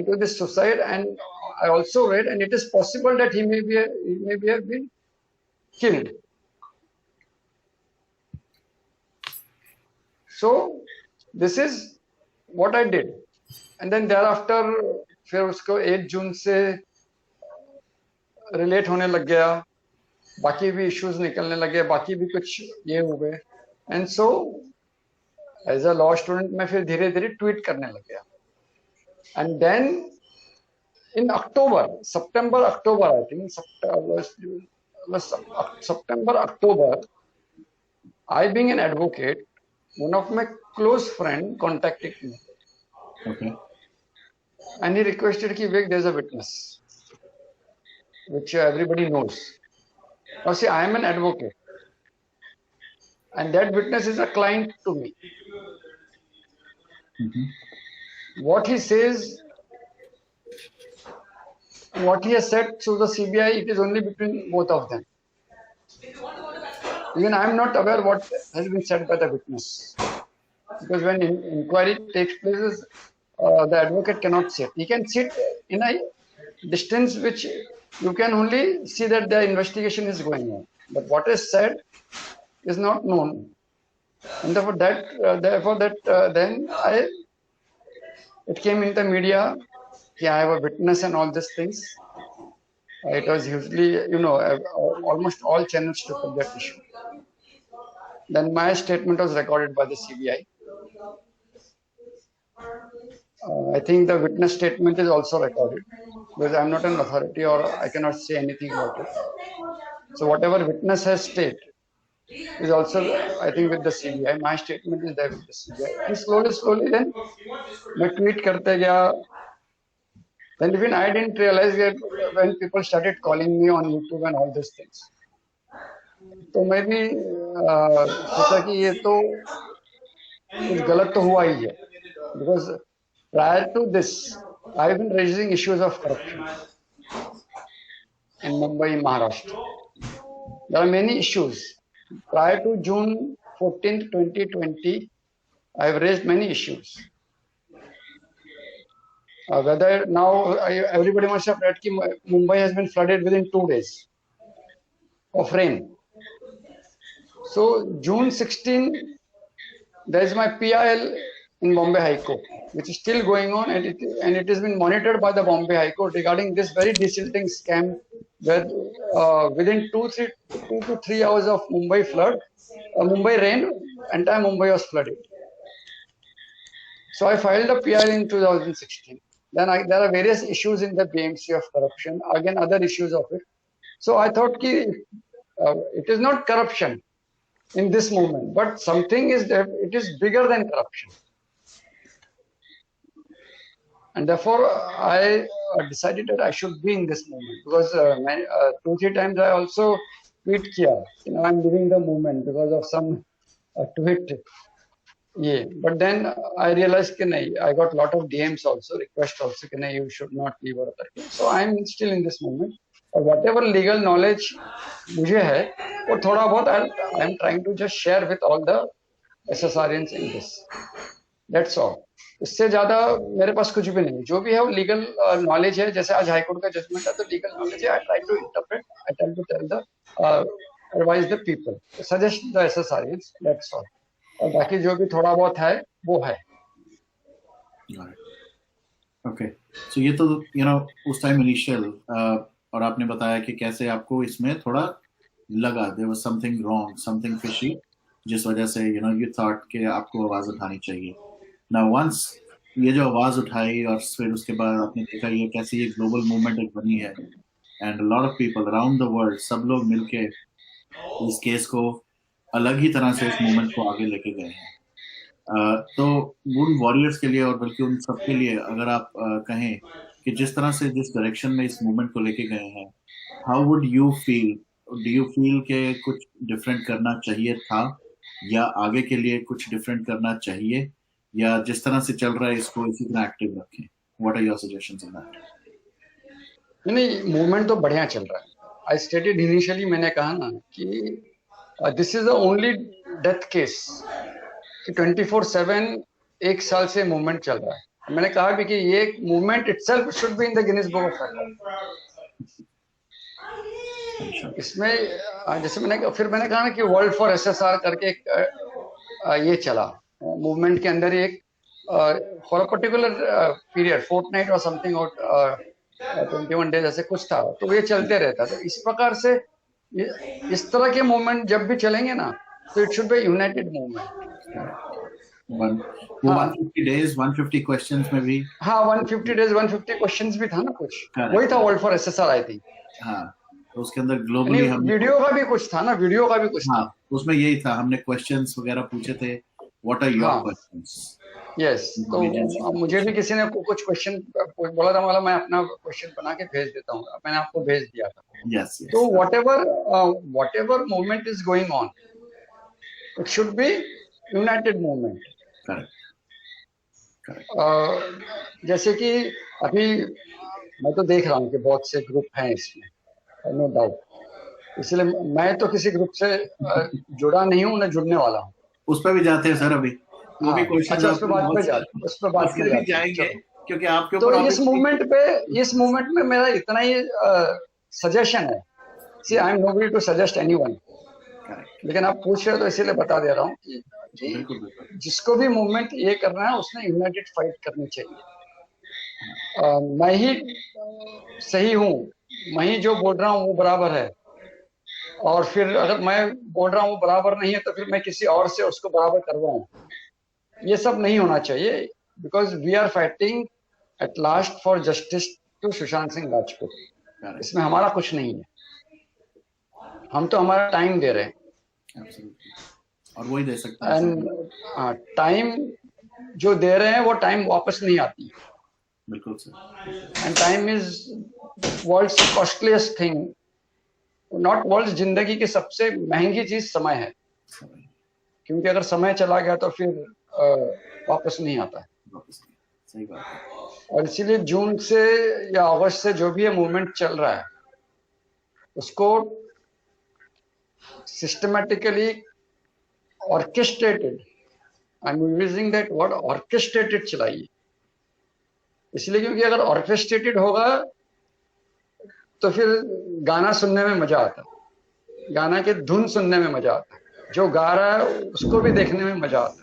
into this suicide, and I also read, and it is possible that he may have been killed. So this is what I did. And then thereafter फिर उसको 8 जून से relate होने लग गया, बाकी भी issues निकलने लगे, बाकी भी कुछ ये हुए। And so as a law student मैं फिर धीरे धीरे ट्वीट करने लग गया। And then in September October I think September October, I being an advocate, one of my close friend contacted me. Okay. And he requested कि Vivek, there's a witness, which everybody knows. Now see, I am an advocate, and that witness is a client to me. What he says, what he has said to the CBI, it is only between both of them. Even I am not aware what has been said by the witness, because when inquiry takes place, the advocate cannot sit. He can sit in a distance which you can only see that the investigation is going on, but what is said is not known. And therefore then it came in the media. Yeah, I have a witness and all these things. It was hugely, almost all channels took up that issue. Then my statement was recorded by the CBI. I think the witness statement is also recorded, because I am not an authority or I cannot say anything about it. So whatever witness has stated is also, I think, with the CBI. My statement is there with the CBI. And slowly then I tweet karte gaya. Then even I didn't realize that when people started calling me on YouTube and all these things. तो मैं भी सोचा कि ये तो कुछ गलत तो हुआ ही है, because prior to this I have been raising issues of corruption in Mumbai, Maharashtra. There are many issues. Prior to June 14, 2020, I have raised many issues. Whether now everybody must have read that Mumbai has been flooded within 2 days of rain. So June 16, there is my PIL in Bombay High Court, which is still going on, and it has been monitored by the Bombay High Court regarding this very desilting scam, where within 2 to 3 hours of Mumbai flood, Mumbai rain, entire Mumbai was flooded. So I filed a PIL in 2016. Then there are various issues in the BMC of corruption, again other issues of it. So I thought it is not corruption in this moment, but something is there, it is bigger than corruption. And therefore I decided that I should be in this movement, because 2-3 times I also tweet kiya, I'm leaving the movement because of some tweet. Yeah, but then I realized that I got a lot of DMs also, requests also, that you should not leave. So I'm still in this movement. और whatever legal knowledge मुझे है वो थोड़ा बहुत I am trying to just share with all the SSRians in this, that's all. इससे ज्यादा मेरे पास कुछ भी नहीं, जो भी है वो लीगल नॉलेज है। जैसे आज हाईकोर्ट का जजमेंट है तो लीगल नॉलेज है, I try to interpret, I try to tell the advise the people, suggest the SSRians, that's all. और बाकी जो भी थोड़ा बहुत है वो है। ओके, सो ये तो उस टाइम इनिशियल, और आपने बताया कि कैसे आपको इसमें थोड़ा लगा there was something wrong, something fishy, जिस वजह से यू थॉट कि आपको आवाज उठानी चाहिए। नाउ वंस ये जो आवाज उठाई और फिर उसके बाद आपने देखा ये कैसे ये ग्लोबल मूवमेंट एक बनी है, and lot of people around the world, सब लोग मिलके इस केस को अलग ही तरह से इस मूवमेंट को आगे लेके गए हैं। तो उन वॉरियर्स के लिए और बल्कि उन सब के लिए अगर आप कहें कि जिस तरह से जिस डायरेक्शन में इस मूवमेंट को लेके गए हैं, how would you feel, do you feel के कुछ डिफरेंट करना चाहिए था, या आगे के लिए कुछ डिफरेंट करना चाहिए, या जिस तरह से चल रहा है इसको इसी तरह एक्टिव रखें? What are your suggestions on that? नहीं, मूवमेंट तो बढ़िया चल रहा है। आई स्टेटेड इनिशियली, मैंने कहा ना कि this is the only death case कि 24/7 एक साल से मूवमेंट चल रहा है। मैंने कहा भी कि ये movement itself should be in the Guinness book of record. इसमें जैसे फिर मैंने कहा ना कि वर्ल्ड फॉर SSR करके ये चला मूवमेंट के अंदर, एक for a particular period, fortnight और समथिंग, और 21 डेज ऐसे कुछ था, तो ये चलते रहता। तो इस प्रकार से इस तरह के मूवमेंट जब भी चलेंगे ना तो it should be united movement. 150 days 150 questions में भी, हाँ 150 डेज 150 क्वेश्चंस भी था ना, कुछ वही था world for SSR I think. हाँ, तो उसके अंदर ग्लोबली हम वीडियो का भी कुछ था ना, वीडियो का भी कुछ था, उसमें यही था, हमने क्वेश्चंस वगैरह पूछे थे, what are your questions. Yes, तो मुझे भी किसी ने कुछ क्वेश्चन बोला था, मतलब मैं अपना क्वेश्चन बना के भेज देता हूँ, मैंने आपको भेज दिया था। yes, तो whatever movement is going on, it should be united movement. Correct. जैसे कि अभी मैं तो देख रहा हूँ कि बहुत से ग्रुप हैं इसमें, नो डाउट, इसलिए मैं तो किसी ग्रुप से जुड़ा नहीं हूँ, न जुड़ने वाला हूँ। उस पर भी जाते हैं सर अभी, वो भी क्वेश्चन, अच्छा, उस पर बात पे जाएंगे, क्योंकि आपके तो ऊपर इस मूवमेंट में मेरा इतना ही सजेशन है। See I am nobody to suggest anyone, लेकिन आप पूछ रहे हो तो इसीलिए बता दे रहा हूँ कि जिसको भी मूवमेंट ये करना है उसने यूनाइटेड फाइट करनी चाहिए। मैं ही सही हूँ, मैं ही जो बोल रहा हूँ वो बराबर है, और फिर अगर मैं बोल रहा हूँ बराबर नहीं है तो फिर मैं किसी और से उसको बराबर करवाऊं, ये सब नहीं होना चाहिए। Because we are fighting at last for justice to Sushant Singh Rajput. इसमें हमारा कुछ नहीं है, हम तो हमारा टाइम दे रहे हैं, और वही दे सकते हैं। एंड टाइम जो दे रहे हैं वो टाइम वापस नहीं आती। बिल्कुल sir. And time is world's costliest thing, not world, जिंदगी की सबसे महंगी चीज समय है, क्योंकि अगर समय चला गया तो फिर वापस नहीं आता है। सही बात है। और इसीलिए जून से या अगस्त से जो भी ये मूवमेंट चल रहा है उसको systematically orchestrated, I am using that word, orchestrated चलाइए। इसलिए क्योंकि अगर ऑर्केस्ट्रेटेड होगा तो फिर गाना सुनने में मजा आता है, गाना के धुन सुनने में मजा आता है, जो गा रहा है उसको भी देखने में मजा आता है।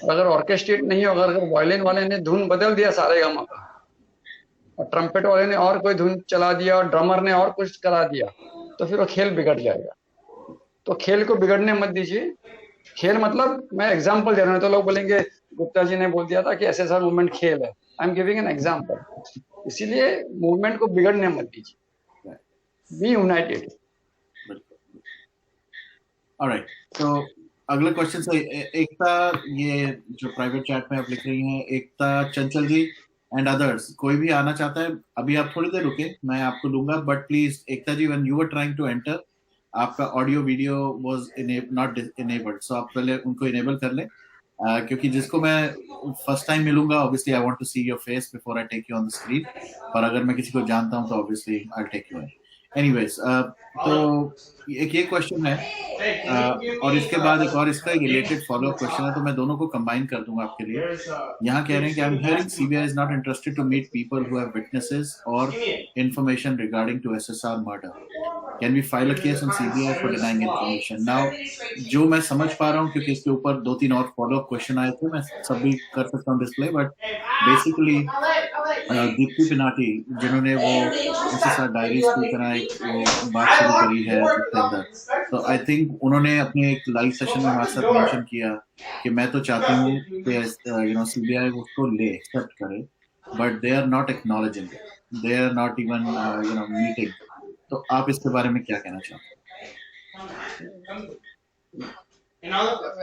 अगर ऑर्केस्ट्रेट नहीं होगा, अगर वायलिन वाले ने धुन बदल दिया सारे गामा का, और ट्रम्पेट वाले ने और कोई धुन चला दिया, और ड्रमर ने और कुछ करा दिया, तो फिर वो खेल बिगड़ जाएगा। तो खेल को बिगड़ने मत दीजिए। खेल मतलब, मैं एग्जांपल दे रहा हूँ, तो लोग बोलेंगे गुप्ता जी ने बोल दिया था कि SSR मूवमेंट खेल है। I am giving an example. इसीलिए मूवमेंट को बिगड़ने मत दीजिए, बी यूनाइटेड। ऑलराइट, तो अगला क्वेश्चन से एकता, ये जो प्राइवेट चैट में आप लिख रही हैं, एकता चंचल जी एंड अदर्स, कोई भी आना चाहता है, अभी आप थोड़ी देर रुके, मैं आपको दूंगा, but please Ekta ji, when you were trying to enter, आपका audio video was not enabled, so आप पहले उनको इनेबल कर लें, क्योंकि जिसको मैं फर्स्ट टाइम मिलूंगा, obviously I want to see your face before I take you on the screen, और अगर मैं किसी को जानता हूं तो obviously I take you in. Anyways, तो एक ये क्वेश्चन है, और इसके बाद एक और इसका रिलेटेड फॉलो अप क्वेश्चन है, तो मैं दोनों को कंबाइन कर दूंगा आपके लिए। यहाँ कह रहे हैं कि I am hearing CBI is not interested to meet people who have witnesses और information regarding to SSR murder. Can we file a case on CBI for denying information? Now, जो मैं समझ पा रहा हूँ, क्योंकि इसके ऊपर 2-3 और फॉलो अप क्वेश्चन आए थे, मैं सब भी कर सकता हूँ डिस्प्ले, बट बेसिकली दीप्ति पिनाटी, जिन्होंने वो एसएसआर डायरीज की तरह एक वो बात शुरू करी है उसके अंदर, तो आई थिंक उन्होंने अपने एक लाइव सेशन में हमारे साथ मेंशन किया कि मैं तो चाहती हूँ कि सीबीआई उसको ले एक्सेप्ट करे, but they are not acknowledging, they are not even meeting. तो आप इसके बारे में क्या कहना चाहते हैं?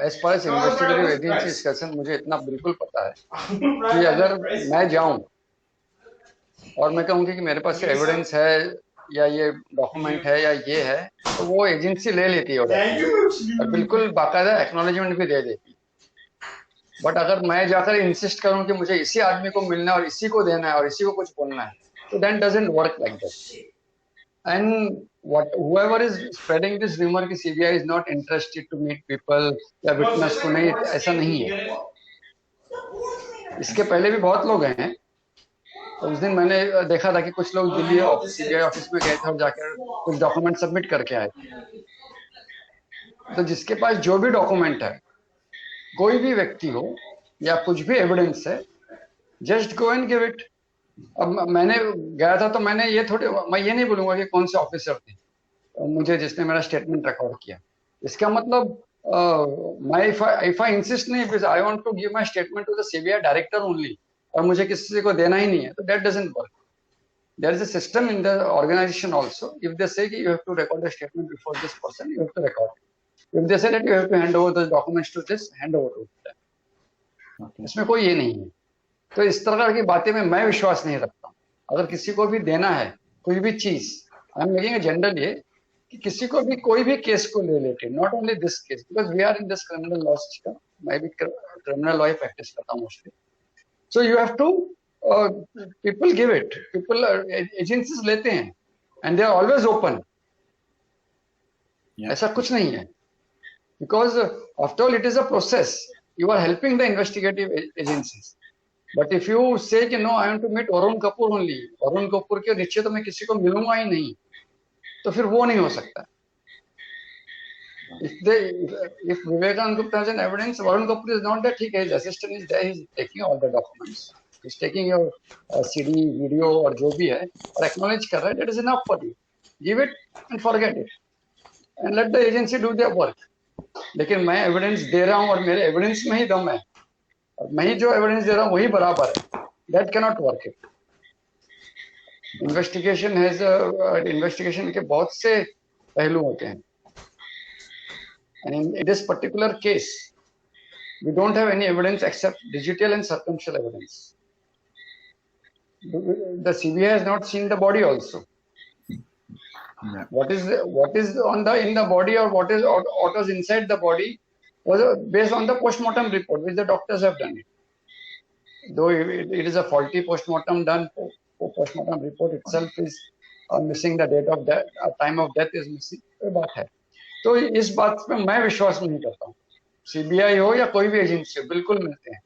As far as investigative agency is concern, मुझे इतना बिल्कुल पता है कि अगर मैं जाऊं और मैं कहूँगी कि मेरे पास एविडेंस है या ये डॉक्यूमेंट है या ये है, तो वो एजेंसी ले लेती है और बिल्कुल बाकायदा एक्नॉलेजमेंट भी दे देती है। बट अगर मैं जाकर इंसिस्ट करूं कि मुझे इसी आदमी को मिलना है और इसी को देना है और इसी को कुछ बोलना है, तो then doesn't work like that. And whoever is spreading this rumor कि CBI is not interested to meet people या विटनेस को नहीं, ऐसा नहीं है। इसके पहले भी बहुत लोग हैं। तो उस दिन मैंने देखा था कि कुछ लोग दिल्ली सीबीआई ऑफिस में गए थे और जाकर कुछ डॉक्यूमेंट सबमिट करके आए थे। तो जिसके पास जो भी डॉक्यूमेंट है, कोई भी व्यक्ति हो या कुछ भी एविडेंस है, just go and give it. अब मैंने गया था तो मैं ये नहीं बोलूंगा कि कौन से ऑफिसर थे मुझे जिसने मेरा स्टेटमेंट रिकॉर्ड किया। इसका मतलब if I insist नहीं, because I want to give my statement to the CBI director only, और मुझे किसी को देना ही नहीं है, तो that doesn't work. There is a system in the organization also. If they say that you have to record a statement before this person, you have to record it. If they say that you have to hand over the documents to this, hand over to them. इसमें कोई ये नहीं है। तो इस तरह की बातें में मैं विश्वास नहीं रखता हूँ। अगर किसी को भी देना है कोई भी चीज, I am making a general ये कि किसी को भी कोई भी केस को related, not only this case, because we are in this criminal law system, मैं भी क्रिमिनल लॉ प्रैक्टिस करता हूँ mostly. So you have to people give it, people agencies लेते हैं and they are always open. ऐसा कुछ नहीं है, because after all it is a process, you are helping the investigative agencies. But if you say कि no I want to meet Varun Kapoor only, Varun Kapoor के नीचे तो मैं किसी को मिलूंगा ही नहीं, तो फिर वो नहीं हो सकता। If Vivekanand Gupta has an evidence, Varun Kapoor is not there, ठीक है, his assistant is there, he's taking all the documents, he's taking your CD, video और जो भी है और acknowledge कर रहा है, that is enough for you. Give it and forget it and let the agency do their work. लेकिन मैं एविडेंस दे रहा हूँ और मेरे एविडेंस में ही दम है और मैं ही जो एविडेंस दे रहा हूँ वही बराबर है, that cannot work it. Investigation के बहुत से पहलू होते हैं, and in this particular case we don't have any evidence except digital and circumstantial evidence. The CBI has not seen the body also. Yeah. What is in the body or what was inside the body was based on the postmortem report which the doctors have done it. Though it is a faulty postmortem done, postmortem report itself is missing, the date of death, time of death is missing, ये बात है। तो इस बात पे मैं विश्वास नहीं करता हूँ। सीबीआई हो या कोई भी एजेंसी हो, बिल्कुल मिलते हैं।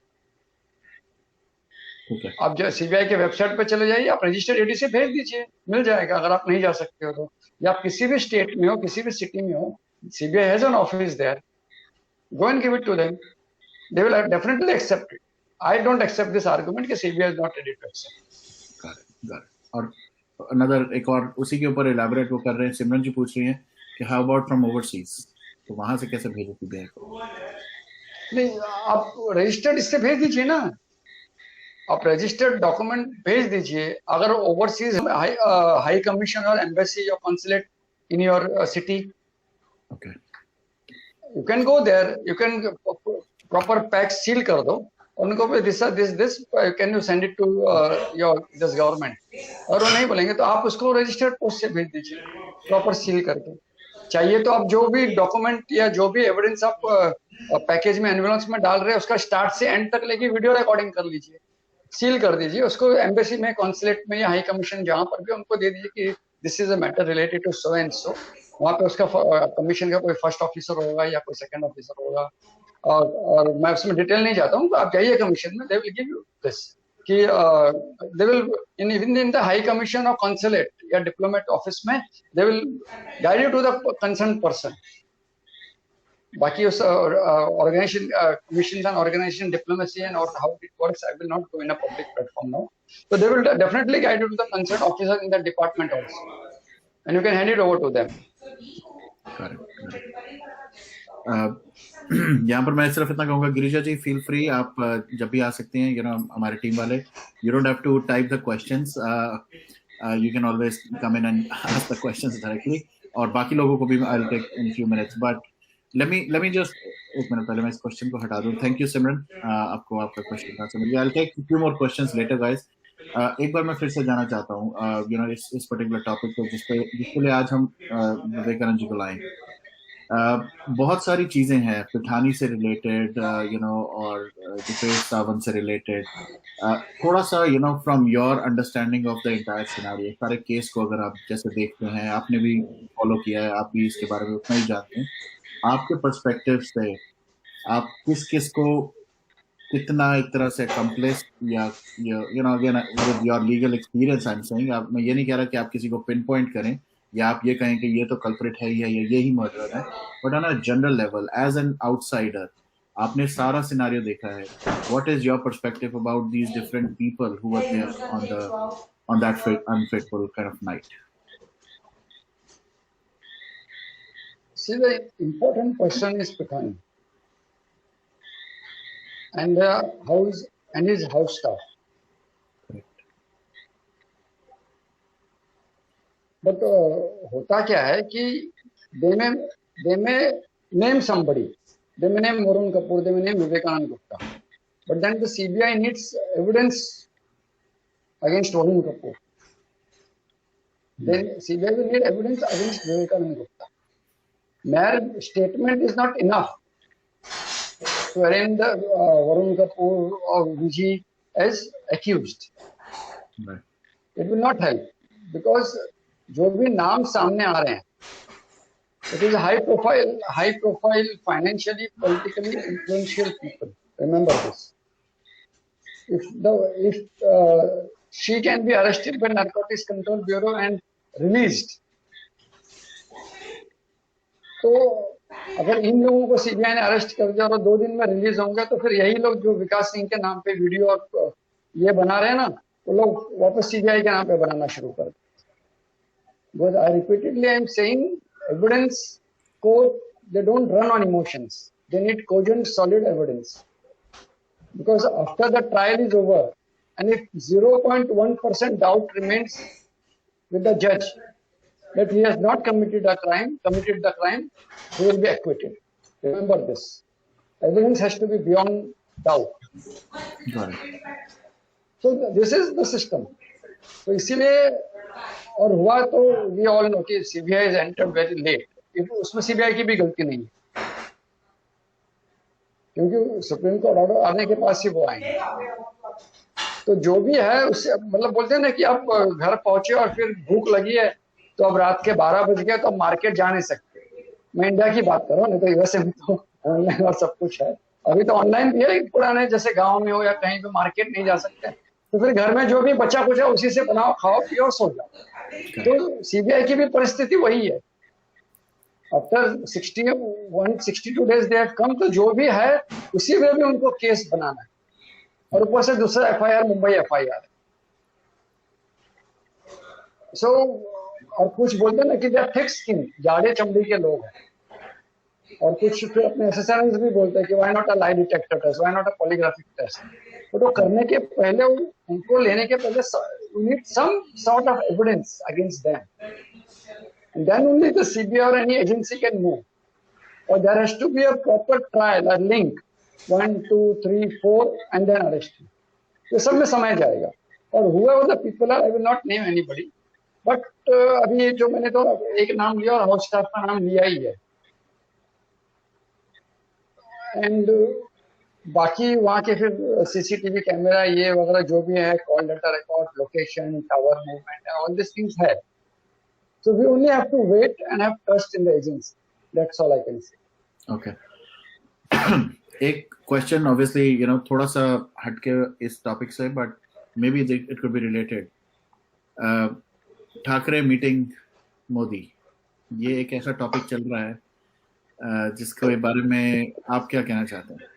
Okay. आप जो सीबीआई के वेबसाइट पे चले जाइए, आप रजिस्टर्ड एडी से भेज दीजिए, मिल जाएगा। अगर आप नहीं जा सकते हो तो, या आप किसी भी स्टेट में हो, किसी भी सिटी में हो, CBI has an office there, go and give it to them, they will definitely accept it. I don't accept this argument कि CBI is not ready to accept. got it. और another एक और उसी के ऊपर elaborate वो कर रहे हैं, सिमरन जी पूछ रही हैं कि हाउ अबाउट फ्रॉम ओवरसीज, तो वहां से कैसे भेजो सीबीआई को? नहीं, आप रजिस्टर्ड इससे भेज दीजिए ना, आप रजिस्टर्ड डॉक्यूमेंट भेज दीजिए। अगर ओवरसीज हाई कमीशन और एम्बेसी और consulate in your city, okay, you can go there, you can proper pack seal कर दो, उनको this can you send it to your this government, और वो नहीं बोलेंगे तो आप उसको रजिस्टर्ड पोस्ट से भेज दीजिए प्रॉपर सील करके। चाहिए तो आप जो भी डॉक्यूमेंट या जो भी एविडेंस आप पैकेज में एनवेलप्स में डाल रहे हैं उसका स्टार्ट से एंड तक लेके वीडियो रिकॉर्डिंग कर लीजिए, सील कर दीजिए उसको, एम्बेसी में, कॉन्सुलेट में या हाई कमीशन जहां पर भी उनको दे दीजिए कि this is a matter related to so and so. वहां पे उसका कमीशन का कोई फर्स्ट ऑफिसर होगा या कोई सेकंड ऑफिसर होगा, और मैं उसमें डिटेल नहीं जाता हूँ, तो आप जाइए कमीशन में, they will give you this कि they will in the high commission और कॉन्सुलेट या डिप्लोमेट ऑफिस में they will guide you to the concern person. बाकी उस organization, commissions and organization diplomacy and or how it works, I will not go in a public platform now. So they will definitely guide you to the concerned officer in the department also, and you can hand it over to them. यहाँ पर मैं सिर्फ इतना कहूँगा, गिरिजा जी feel free, आप जब भी आ सकते हैं, हमारे टीम वाले, you don't have to type the questions, you can always come in and ask the questions directly, और बाकी लोगों को भी I will take in few minutes, but let me just, एक मिनट पहले मैं इस क्वेश्चन को हटा दूं। थैंक यू सिमरन, आपको आपका क्वेश्चन का समझ गया। I'll take few more questions later guys। एक बार मैं फिर से जाना चाहता हूँ इस पर्टिकुलर टॉपिक पे जिसके लिए आज हम विवेकानंद जी को लाए। बहुत सारी चीजें हैं पिठानी से रिलेटेड, और दीपेश सावंत से रिलेटेड, थोड़ा सा from your understanding of the entire scenario, सारे केस को अगर आप जैसे देखते हैं, आपने भी फॉलो किया है, आप भी इसके बारे में उतना ही जानते हैं, आपके पर्सपेक्टिव से आप किस किस को कितना एक तरह से अकम्प्लिस या again with your legal experience I am saying, मैं ये नहीं कह रहा कि आप किसी को पिन पॉइंट करें या आप ये कहें कि ये तो कल्प्रिट है या ये ही मर्डर है, but on a general level as an outsider आपने सारा सिनेरियो देखा है। What is your perspective about these different people who were there on that unfateful kind of night? See, the important person is Pithani and his house staff. But होता क्या है कि they may name somebody, they may name Varun Kapoor, they may name Vivekanand Gupta, but then the CBI needs evidence against Varun Kapoor. Then CBI will need evidence against Vivekanand Gupta. Mere statement is not enough to arraign the Varun Kapoor or Vijay as accused. Right. It will not help because जो भी नाम सामने आ रहे हैं, it is high profile, financially, politically influential people. Remember this. If she can be arrested by Narcotics Control Bureau and released, तो अगर इन लोगों को सीबीआई ने अरेस्ट कर दिया और 2 दिन में रिलीज होंगे, तो फिर यही लोग जो विकास सिंह के नाम पे वीडियो और ये बना रहे हैं ना, वो लोग वापस सीबीआई के नाम पे बनाना शुरू कर दें। Because I repeatedly am saying, evidence court, they don't run on emotions. They need cogent, solid evidence. Because after the trial is over, and if 0.1% doubt remains with the judge that he has not committed the crime, he will be acquitted. Remember this. Evidence has to be beyond doubt. Got it. So this is the system. तो इसीलिए और हुआ तो we all know कि CBI is entered very late. उसमें CBI की भी गलती नहीं है, क्योंकि सुप्रीम कोर्ट ऑर्डर आने के पास ही वो आएंगे। तो जो भी है उससे मतलब बोलते हैं ना कि आप घर पहुंचे और फिर भूख लगी है, तो अब रात के 12 बज गए तो अब मार्केट जा नहीं सकते। मैं इंडिया की बात कर रहा हूँ, नहीं तो यूएसए में तो ऑनलाइन और सब कुछ है। अभी तो ऑनलाइन भी है, पुराने जैसे गांव में हो या कहीं पे मार्केट नहीं जा सकते, तो फिर घर में जो भी बचा कुछ है उसी से बनाओ, खाओ पियो और सो जाओ। तो सीबीआई की भी परिस्थिति वही है। After 62 days they have come, तो जो भी है उसी में भी उनको केस बनाना है, और ऊपर से दूसरा एफआईआर, मुंबई एफआईआर। सो और कुछ बोलते हैं ना कि दे आर थिक स्किन, जाड़े चमड़ी के लोग हैं, और कुछ फिर अपने एसएसआरएस भी बोलते हैं कि why not a lie detector test, why not a polygraphic test. तो करने के पहले उनको लेने के पहले you need some sort of evidence against them, and then only the CBI or any agency can move. Or there has to be a proper trial, a link, 1, 2, 3, 4, and then arrest. ये सब में समय जाएगा। और whoever the people are, I will not name anybody, but अभी जो मैंने तो एक नाम लिया और हाउस स्टाफ का नाम लिया ही है, एंड बाकी वहाँ के फिर सीसीटीवी कैमरा ये वगैरह जो भी है, call data record, location, tower movement, all this things है. So we only have to wait and have trust in the agency. That's all I can say. Okay. एक क्वेश्चन ऑब्वियसली थोड़ा सा हटके इस टॉपिक से, but may be it could be related. Thackeray meeting Modi, ये एक ऐसा टॉपिक चल रहा है जिसके बारे में आप क्या कहना चाहते हैं?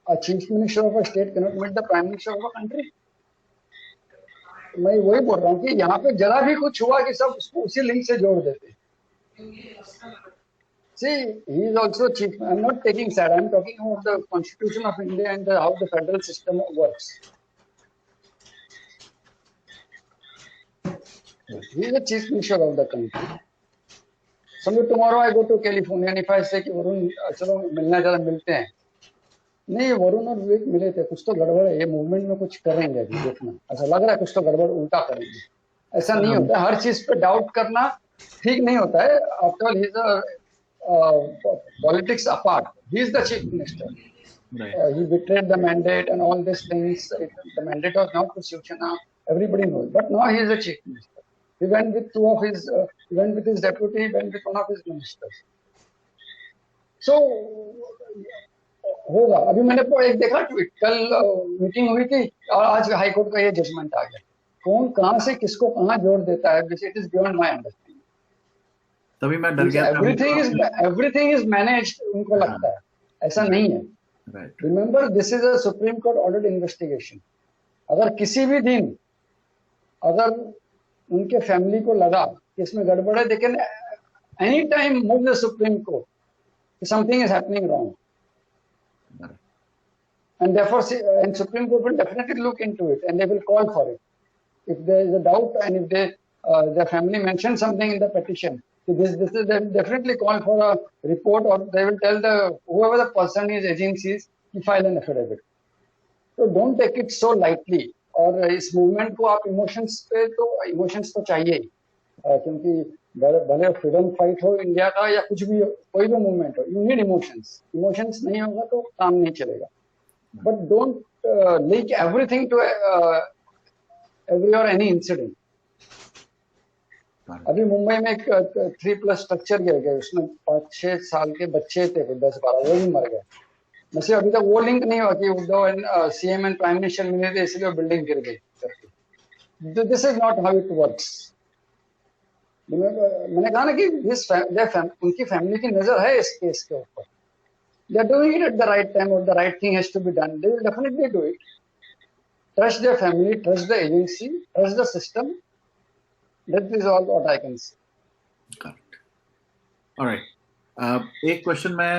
A chief minister of a state cannot meet the prime minister of a country. मैं वही बोल रहा हूँ कि यहाँ पे जरा भी कुछ हुआ कि सब उसको उसी लिंक से जोड़ देते. See, he is also chief. I'm not taking side. I'm talking about the Constitution of India and how the federal system works. He is the chief minister of the country. Someday tomorrow I go to California and if I say कि वरुण चलो मिलना जरा मिलते हैं, नहीं वरुण और विवेक मिले थे, कुछ तो गड़बड़ है, ये मूवमेंट में कुछ करेंगे अभी देखना, ऐसा लग रहा है कुछ तो गड़बड़ उल्टा करेंगे. ऐसा नहीं होता है, हर चीज पे डाउट करना ठीक नहीं होता है. After all he is a politics apart, he is the chief minister. Right. He betrayed the mandate and all these things. The mandate was not to Shiv Sena, everybody knows, but now he is the chief minister. He went with two of his, he went with his deputy, he went with one of his ministers. So होगा. अभी मैंने एक देखा tweet, कल meeting हुई थी और आज हाई कोर्ट का ये जजमेंट आ गया. कौन कहां से किसको कहां जोड़ देता है, it is beyond my understanding. तभी मैं डर गया. एवरीथिंग इज मैनेज्ड, उनको लगता है, ऐसा नहीं है. Remember, this is a supreme court ordered investigation. अगर किसी भी दिन अगर उनके फैमिली को लगा कि इसमें गड़बड़ है, they can any time move the supreme court, something is happening wrong. And therefore, and Supreme Court will definitely look into it, and they will call for it if there is a doubt, and if they the family mentions something in the petition. So this is, they will definitely call for a report, or they will tell the whoever the person is, agencies, to file an affidavit. So don't take it so lightly. और इस movement को आप emotions पे, तो emotions तो चाहिए ही, क्योंकि भले फ्रीडम फाइट हो इंडिया का या कुछ भी, कोई भी मूवमेंट हो, यू नीड इमोशंस. इमोशंस नहीं होगा तो काम नहीं चलेगा. But don't link everything to every or any incident. अभी मुंबई में एक 3+ स्ट्रक्चर गिर गया, उसमें 5-6 साल के बच्चे थे, 10-12, वो भी मर गए. वैसे अभी तक वो लिंक नहीं हुआ कि Uddhav and CM and prime minister मिले थे इसलिए बिल्डिंग गिर गई. This is not how it works. मैंने कहा ना कि उनकी फैमिली की नजर है इस केस के ऊपर. They are doing it at the right time, or the right thing has to be done. They will definitely do it. Trust their family, trust the agency, trust the system. That is all what I can say. Correct. All right. एक question मैं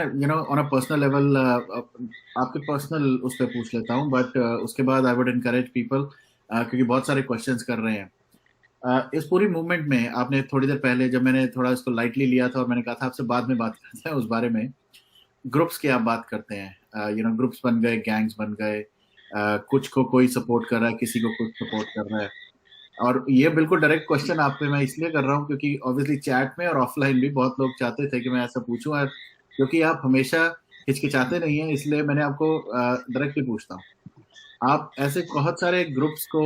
on a personal level आपके personal उस पर पूछ लेता हूँ, but उसके बाद I would encourage people, क्योंकि बहुत सारे क्वेश्चंस कर रहे हैं. इस पूरी मूवमेंट में आपने थोड़ी देर पहले, जब मैंने थोड़ा इसको लाइटली लिया था और मैंने कहा था आपसे बाद में बात करते हैं उस बारे में, ग्रुप्स की आप बात करते हैं. ग्रुप्स बन गए, गैंग्स बन गए, कुछ को कोई सपोर्ट कर रहा है, किसी को कुछ सपोर्ट कर रहा है. और ये बिल्कुल डायरेक्ट क्वेश्चन आप पे मैं इसलिए कर रहा हूँ क्योंकि ऑब्वियसली चैट में और ऑफलाइन भी बहुत लोग चाहते थे कि मैं ऐसा पूछूं, और क्योंकि आप हमेशा हिचकिचाते नहीं हैं इसलिए मैंने आपको डायरेक्टली पूछता हूँ. आप ऐसे बहुत सारे ग्रुप्स को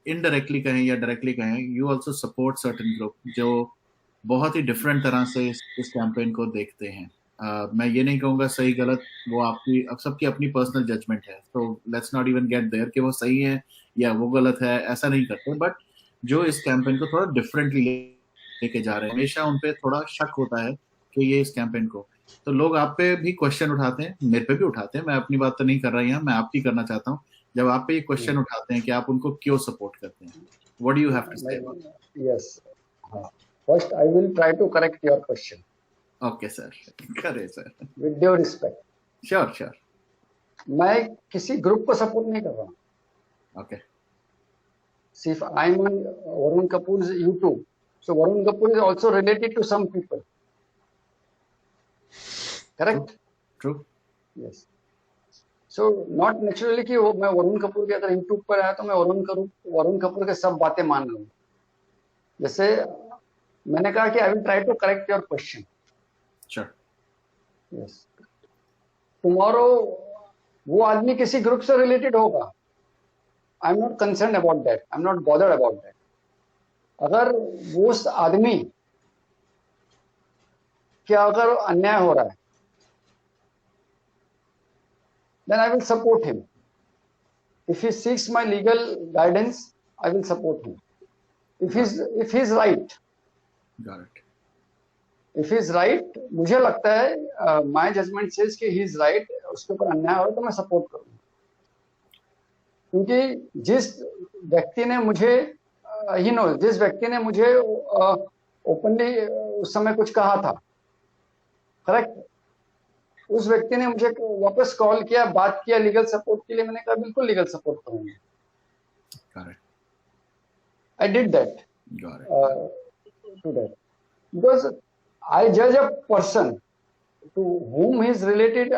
इनडायरेक्टली कहें या डायरेक्टली कहें, you also support certain group जो बहुत ही डिफरेंट तरह से इस कैंपेन को देखते हैं. मैं ये नहीं कहूँगा सही गलत, वो आपकी सबकी अपनी पर्सनल जजमेंट है, तो let's not even get there कि वो सही है या वो गलत है, ऐसा नहीं करते. बट जो इस कैंपेन को थोड़ा डिफरेंटली लेके जा रहे हैं, हमेशा उन पे थोड़ा शक होता है कि ये इस कैंपेन को, तो लोग आप पे भी क्वेश्चन उठाते हैं, मेरे पे भी उठाते हैं. मैं अपनी बात तो नहीं कर रहा यहाँ, मैं आपकी करना चाहता हूँ. जब आप पे ये क्वेश्चन उठाते हैं कि आप उनको क्यों सपोर्ट करते हैं, what do you have to say? Yes, first I will try to correct your question. Okay sir, करे sir, with due respect. Sure. मैं किसी ग्रुप को सपोर्ट नहीं कर रहा हूँ. ओके. सिर्फ I am on Varun Kapoor's YouTube, so Varun Kapoor is also related to some people. Correct? True. Yes. So not naturally कि वो मैं वरुण कपूर के अगर YouTube पर आया तो मैं वरुण कपूर के सब बातें मान लूँ. जैसे मैंने कहा कि I will try to correct your question. Sure. Yes, tomorrow वो आदमी किसी ग्रुप से रिलेटेड होगा, I am not concern about that, I am not bothered about that. अगर वो उस आदमी क्या अगर अन्याय हो रहा है, then I will support him. If he seeks my legal guidance, I will support him. If he's right, Got it. if he's right, मुझे लगता है my judgment says कि he is right, उसके ऊपर अन्याय हो तो मैं सपोर्ट करूंगा। क्योंकि जिस व्यक्ति ने मुझे जिस व्यक्ति ने मुझे ओपनली उस समय कुछ कहा था, करेक्ट, उस व्यक्ति ने मुझे वापस कॉल किया, बात किया लीगल सपोर्ट के लिए, मैंने कहा बिल्कुल लीगल सपोर्ट करूंगा। Got it. I did that. Got it. To that, because I judge a person to whom he is related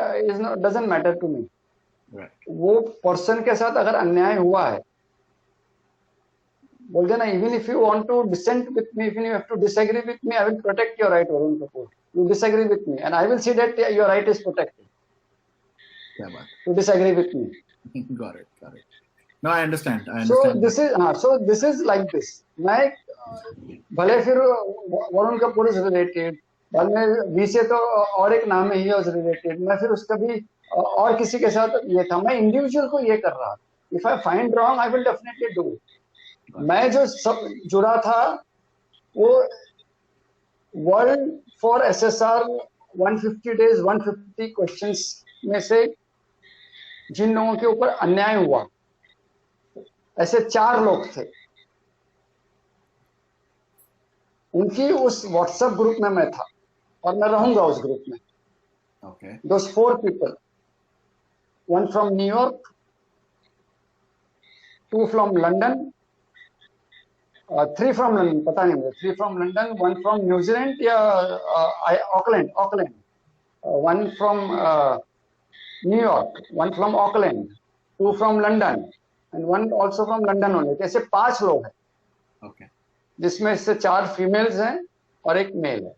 doesn't matter to me. Right. वो पर्सन के साथ अगर अन्याय हुआ है, बोल देना, even if you want to dissent with me, even if you have to disagree with me, I will protect your right, Varun Kapoor. You disagree with me, and I will see that your right is protected. क्या बात To disagree with me. Got it. Got it. No, I understand. I So understand. this is like this. मैं भले फिर Varun Kapoor is related, बाद में we से तो और एक नाम है, ही वाज रिलेटेड, मैं फिर उसका भी और किसी के साथ ये था, मैं इंडिविजुअल को ये कर रहा था। If I find wrong I will definitely do it. मैं जो सब जुड़ा था वो world for SSR 150 days 150 questions में से जिन लोगों के ऊपर अन्याय हुआ, ऐसे 4 लोग थे, उनकी उस व्हाट्सएप ग्रुप में मैं था और मैं रहूंगा उस ग्रुप में। Okay. Those 4 people, 1 from New York, 2 from London, 3 from London, पता नहीं मुझे, 3 from London, 1 from New Zealand या Auckland, 1 from New York, 1 from Auckland, 2 from London and 1 also from London only। ऐसे 5 लोग हैं। Okay. जिसमें से 4 फीमेल्स हैं और 1 मेल है।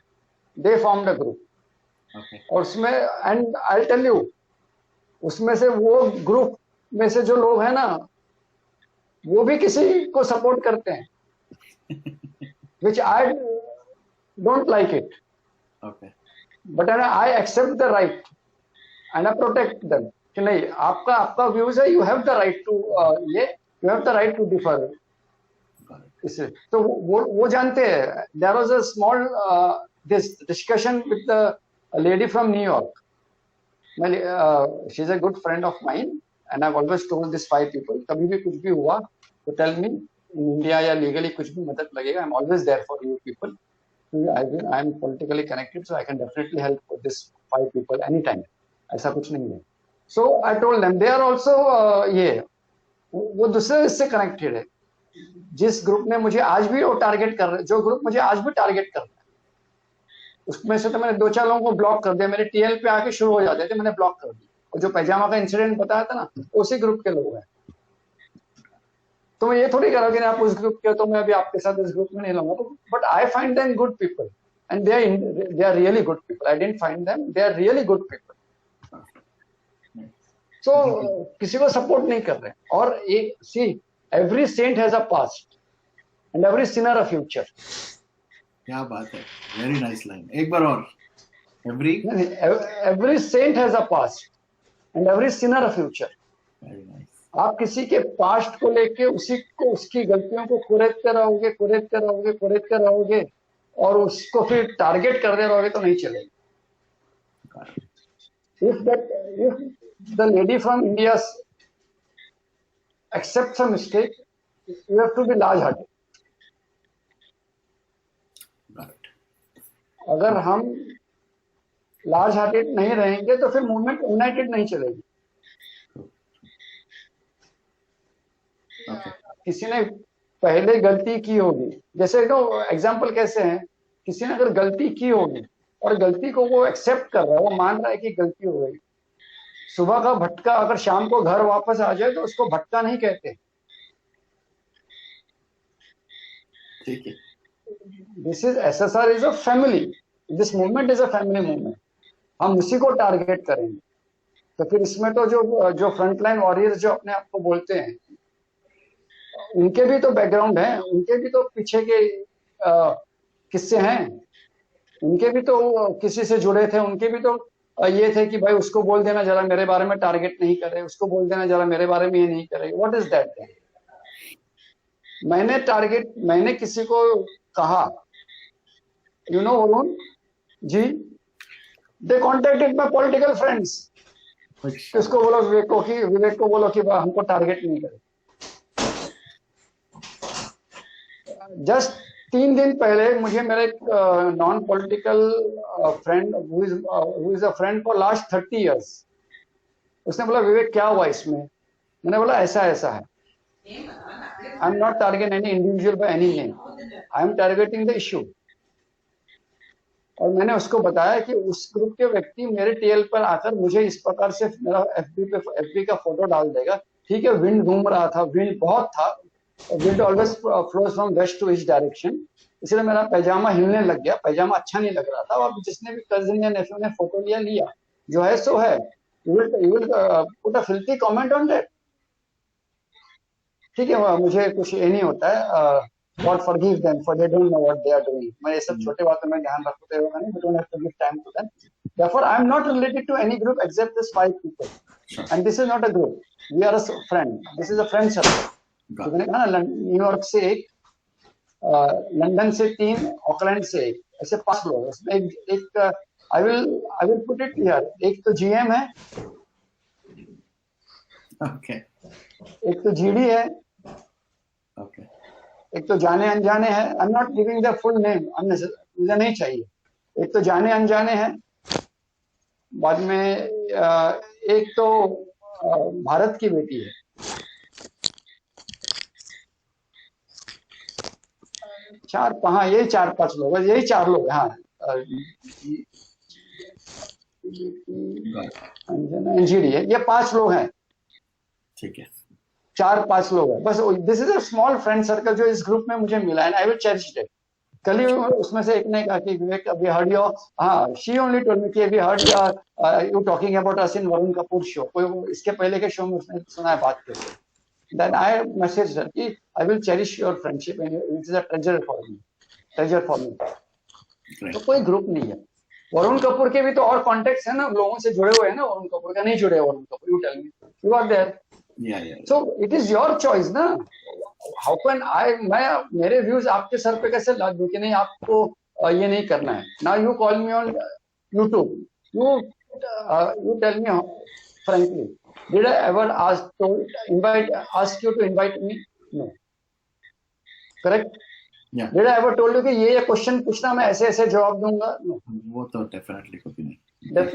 दे फॉर्म्ड अ ग्रुप। Okay. और उसमें एंड आई टेल यू, उसमें से वो ग्रुप में से जो लोग हैं ना, वो भी किसी को सपोर्ट करते हैं, which I don't like it. Okay. But I accept the right and I protect them कि नहीं, आपका व्यूज है, you have the right to you have the right to differ। Got it. इससे तो वो जानते हैं। There was a small this discussion with the lady from New York. She's a good friend of mine and I've always told these 5 people, कभी भी कुछ भी हुआ तो tell me, in India या legally कुछ भी मदद लगेगा, I'm always there for you people। I am politically connected, so I can definitely help with this 5 people anytime। ऐसा कुछ नहीं है। So I told them they are also वो दूसरे इससे कनेक्टेड है। जिस ग्रुप ने मुझे आज भी वो टारगेट कर रहे, जो ग्रुप मुझे आज भी टारगेट कर रहा है, उसमें से तो मैंने 2-4 लोगों को ब्लॉक कर दिया। मेरे टीएल पे आके शुरू हो जाते थे, मैंने ब्लॉक कर दिया। और जो पैजामा का इंसिडेंट बताया था ना, उसी ग्रुप के लोग हैं। तो मैं ये थोड़ी कह रहा हूँ कि आप उस ग्रुप के हो तो मैं अभी आपके साथ इस ग्रुप में नहीं लाऊंगा। But I find them good people and they are really good people. I didn't find them, they are really good people. So किसी को सपोर्ट नहीं कर रहे। और एक see, every saint has a past and every sinner a future. क्या बात है, वेरी नाइस लाइन। एक बार और। Every saint has a past and every sinner a future. Very nice. आप किसी के पास्ट को लेके उसी को, उसकी गलतियों को कुरेदते रहोगे और उसको फिर टारगेट करते रहोगे तो नहीं चलेगा। if the lady from India accepts a mistake, you have to be large hearted। Got it. अगर हम लार्ज हार्टेड नहीं रहेंगे तो फिर मूवमेंट यूनाइटेड नहीं चलेगी। Okay. किसी ने पहले गलती की होगी, जैसे एग्जांपल कैसे हैं, किसी ने अगर गलती की होगी और गलती को वो एक्सेप्ट कर रहा है, वो मान रहा है कि गलती हो गई, सुबह का भटका अगर शाम को घर वापस आ जाए तो उसको भटका नहीं कहते। ठीक है। This is SSR is a family, this movement is a family movement, हम उसी को टारगेट करेंगे। तो फिर इसमें तो जो फ्रंटलाइन वॉरियर्स जो अपने आप को बोलते हैं, उनके भी तो बैकग्राउंड है, उनके भी तो पीछे के किस्से हैं, उनके भी तो किसी से जुड़े थे, उनके भी तो ये थे कि भाई उसको बोल देना जरा मेरे बारे में टारगेट नहीं करे, उसको बोल देना जरा मेरे बारे में ये नहीं करे। What is that? मैंने किसी को कहा, you know Varun ji, they contacted my political friends, उसको बोलो विवेक को बोलो कि हमको टारगेट नहीं करे। जस्ट 3 दिन पहले मुझे मेरे non political friend who is a friend for last 30 years, उसने बोला विवेक क्या हुआ इसमें? मैंने बोला ऐसा ऐसा है। आई am not targeting any individual by any name, I am targeting the issue. और मैंने उसको बताया कि उस ग्रुप के व्यक्ति मेरे टेल पर आकर मुझे इस प्रकार से मेरा एफबी का फोटो डाल देगा। ठीक है, विंड घूम रहा था, विंड बहुत था, wind always flows from west to east direction, इसलिए मेरा पैजामा हिलने लग गया, पैजामा अच्छा नहीं लग रहा था। और जिसने भी कजिन या नेफ्यू ने फोटो लिया, जो है सो है, you will put a filthy comment on that. ठीक है, मुझे कुछ ये नहीं होता है, God forgive them for they don't know what they are doing. मैं ये सब छोटे बातों में ध्यान रखते हुए नहीं, we don't have to give time to them. Therefore, I am not related to any group except this 5 people. And this is not a group. We are a friend. This is a friend circle. तो मैंने कहा ना, New York से 1, London से 3, Auckland से 1, ऐसे 5 लोग। उसमें एक I will put it here. एक तो GM है, okay, एक तो GD है, okay, एक तो जाने अनजाने हैं। I am not giving the full name, मुझे नहीं चाहिए। एक तो जाने अनजाने हैं, बाद में एक तो भारत की बेटी है, यही 4-5 लोग, यही 4 लोग। हाँ, एनजीडी है, ये 5 लोग हैं। ठीक है, 4-5 लोग हैं बस। This is a small friend circle जो इस ग्रुप में मुझे मिला है, आई विल चेरिश इट। कल ही उसमें से एक ने कहा कि विवेक अभी हर्ड योर, हाँ, शी ओनली टोल्ड मी कि अभी heard you talking about us in Varun Kapoor show. कोई इसके पहले के शो में उसने सुना है बात करके। देन आई मैसेज हर कि I will cherish your friendship and it is a treasure for me. तो कोई ग्रुप नहीं है। वरुण कपूर के भी तो और कॉन्टेक्ट्स है ना, लोगों से जुड़े हुए हैं ना। वरुण कपूर का नहीं जुड़े, Varun Kapoor, you tell me, you are there. So it is your choice ना। How can मेरे व्यूज आपके सर पे कैसे लाद दूं कि नहीं आपको ये नहीं करना है। Now you call me on YouTube, you tell me frankly, did I ever ask you to invite me? No, correct? Yeah. Did I ever told you कि ये क्वेश्चन पूछना, मैं ऐसे ऐसे जवाब दूंगा? No. वो तो डेफिनेटली कभी नहीं,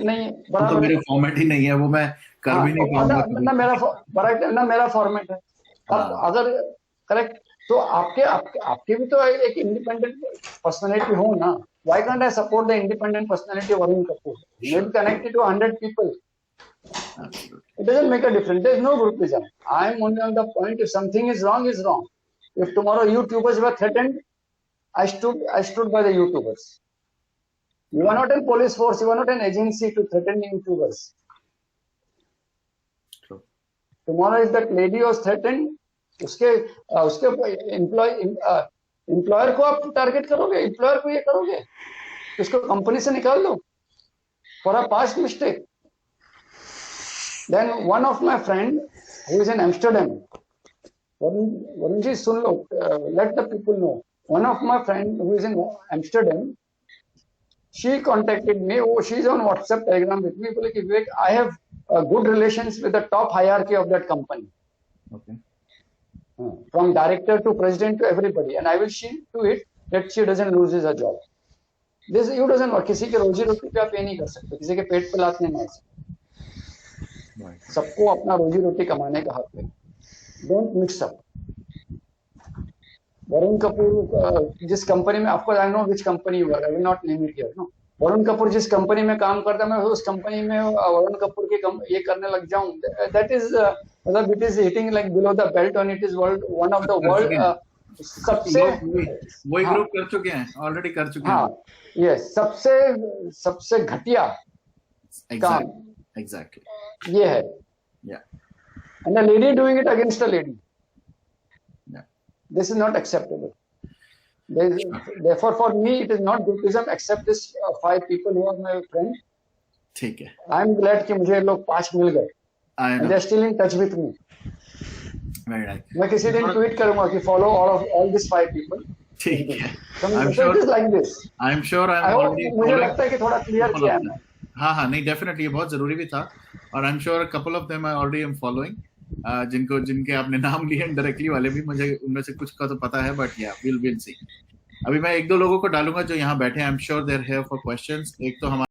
नहीं, तो मेरा फॉर्मेट ही नहीं है, वो मैं कर भी नहीं पाऊंगा ना मेरा फॉर्मेट है। अब अगर करेक्ट, तो आपके भी तो एक इंडिपेंडेंट पर्सनालिटी हो ना। Why can't I support the independent personality Varun Kapoor? May be connected to 100 people. It doesn't make a difference. There is no groupism. I am only on the point, if something is wrong, is wrong. If tomorrow YouTubers were threatened, I stood by the YouTubers. You are not a police force, you are not an agency to threaten YouTubers. True. Tomorrow if that lady was threatened, उसके employer को आप target करोगे, employer को ये करोगे, उसको company से निकाल दो for a past mistake. Then one of my friend who is in Amsterdam, Varun ji soon low, let the people know. One of my friend who is in Amsterdam, she contacted me. She is on WhatsApp, Telegram with me. बोले कि विवेक, I have good relations with the top hierarchy of that company. Okay. From director to president to everybody, and I will see to it that she doesn't lose her job. This you doesn't work. किसी के रोजी रोटी पे आप ये नहीं कर सकते, किसी के पेट पे लात नहीं मार सकते। सबको अपना रोजी रोटी कमाने का हक है। Don't mix up. Varun Kapoor जिस कंपनी में, of course I know which company you work, I will not name it here, no. Varun Kapoor जिस कंपनी में काम करता है, मैं उस कंपनी में वरुण कपूर के ये करने लग जाऊं, दैट इज मतलब it is hitting like below the belt, और it is one of the world सबसे वही हाँ, ग्रुप कर चुके हैं, ऑलरेडी कर चुके हैं। हाँ, ये सबसे घटिया काम एग्जैक्टली ये है, या and a lady doing it against a lady. Yeah. This is not acceptable. Therefore, for me, it is not groupism. Except this 5 people who are my friend. ठीक है, I am glad कि मुझे लोग 5 मिल गए. I And know, they are still in touch with me. very nice. मैं किसी दिन tweet करूंगा कि follow all these 5 people. ठीक है, So I'm it is like this. I'm sure I I'm hope already मुझे following लगता है कि थोड़ा क्लियर couple किया of है them. मैं. हाँ, नहीं, डेफिनेटली ये बहुत जरूरी भी था, और आई am sure couple of them I already am following, जिनके आपने नाम लिए डायरेक्टली वाले भी, मुझे उनमें से कुछ का तो पता है, बट या विल सी. अभी मैं 1-2 लोगों को डालूंगा जो यहाँ बैठे हैं, I am sure they are here for questions. एक तो हमारे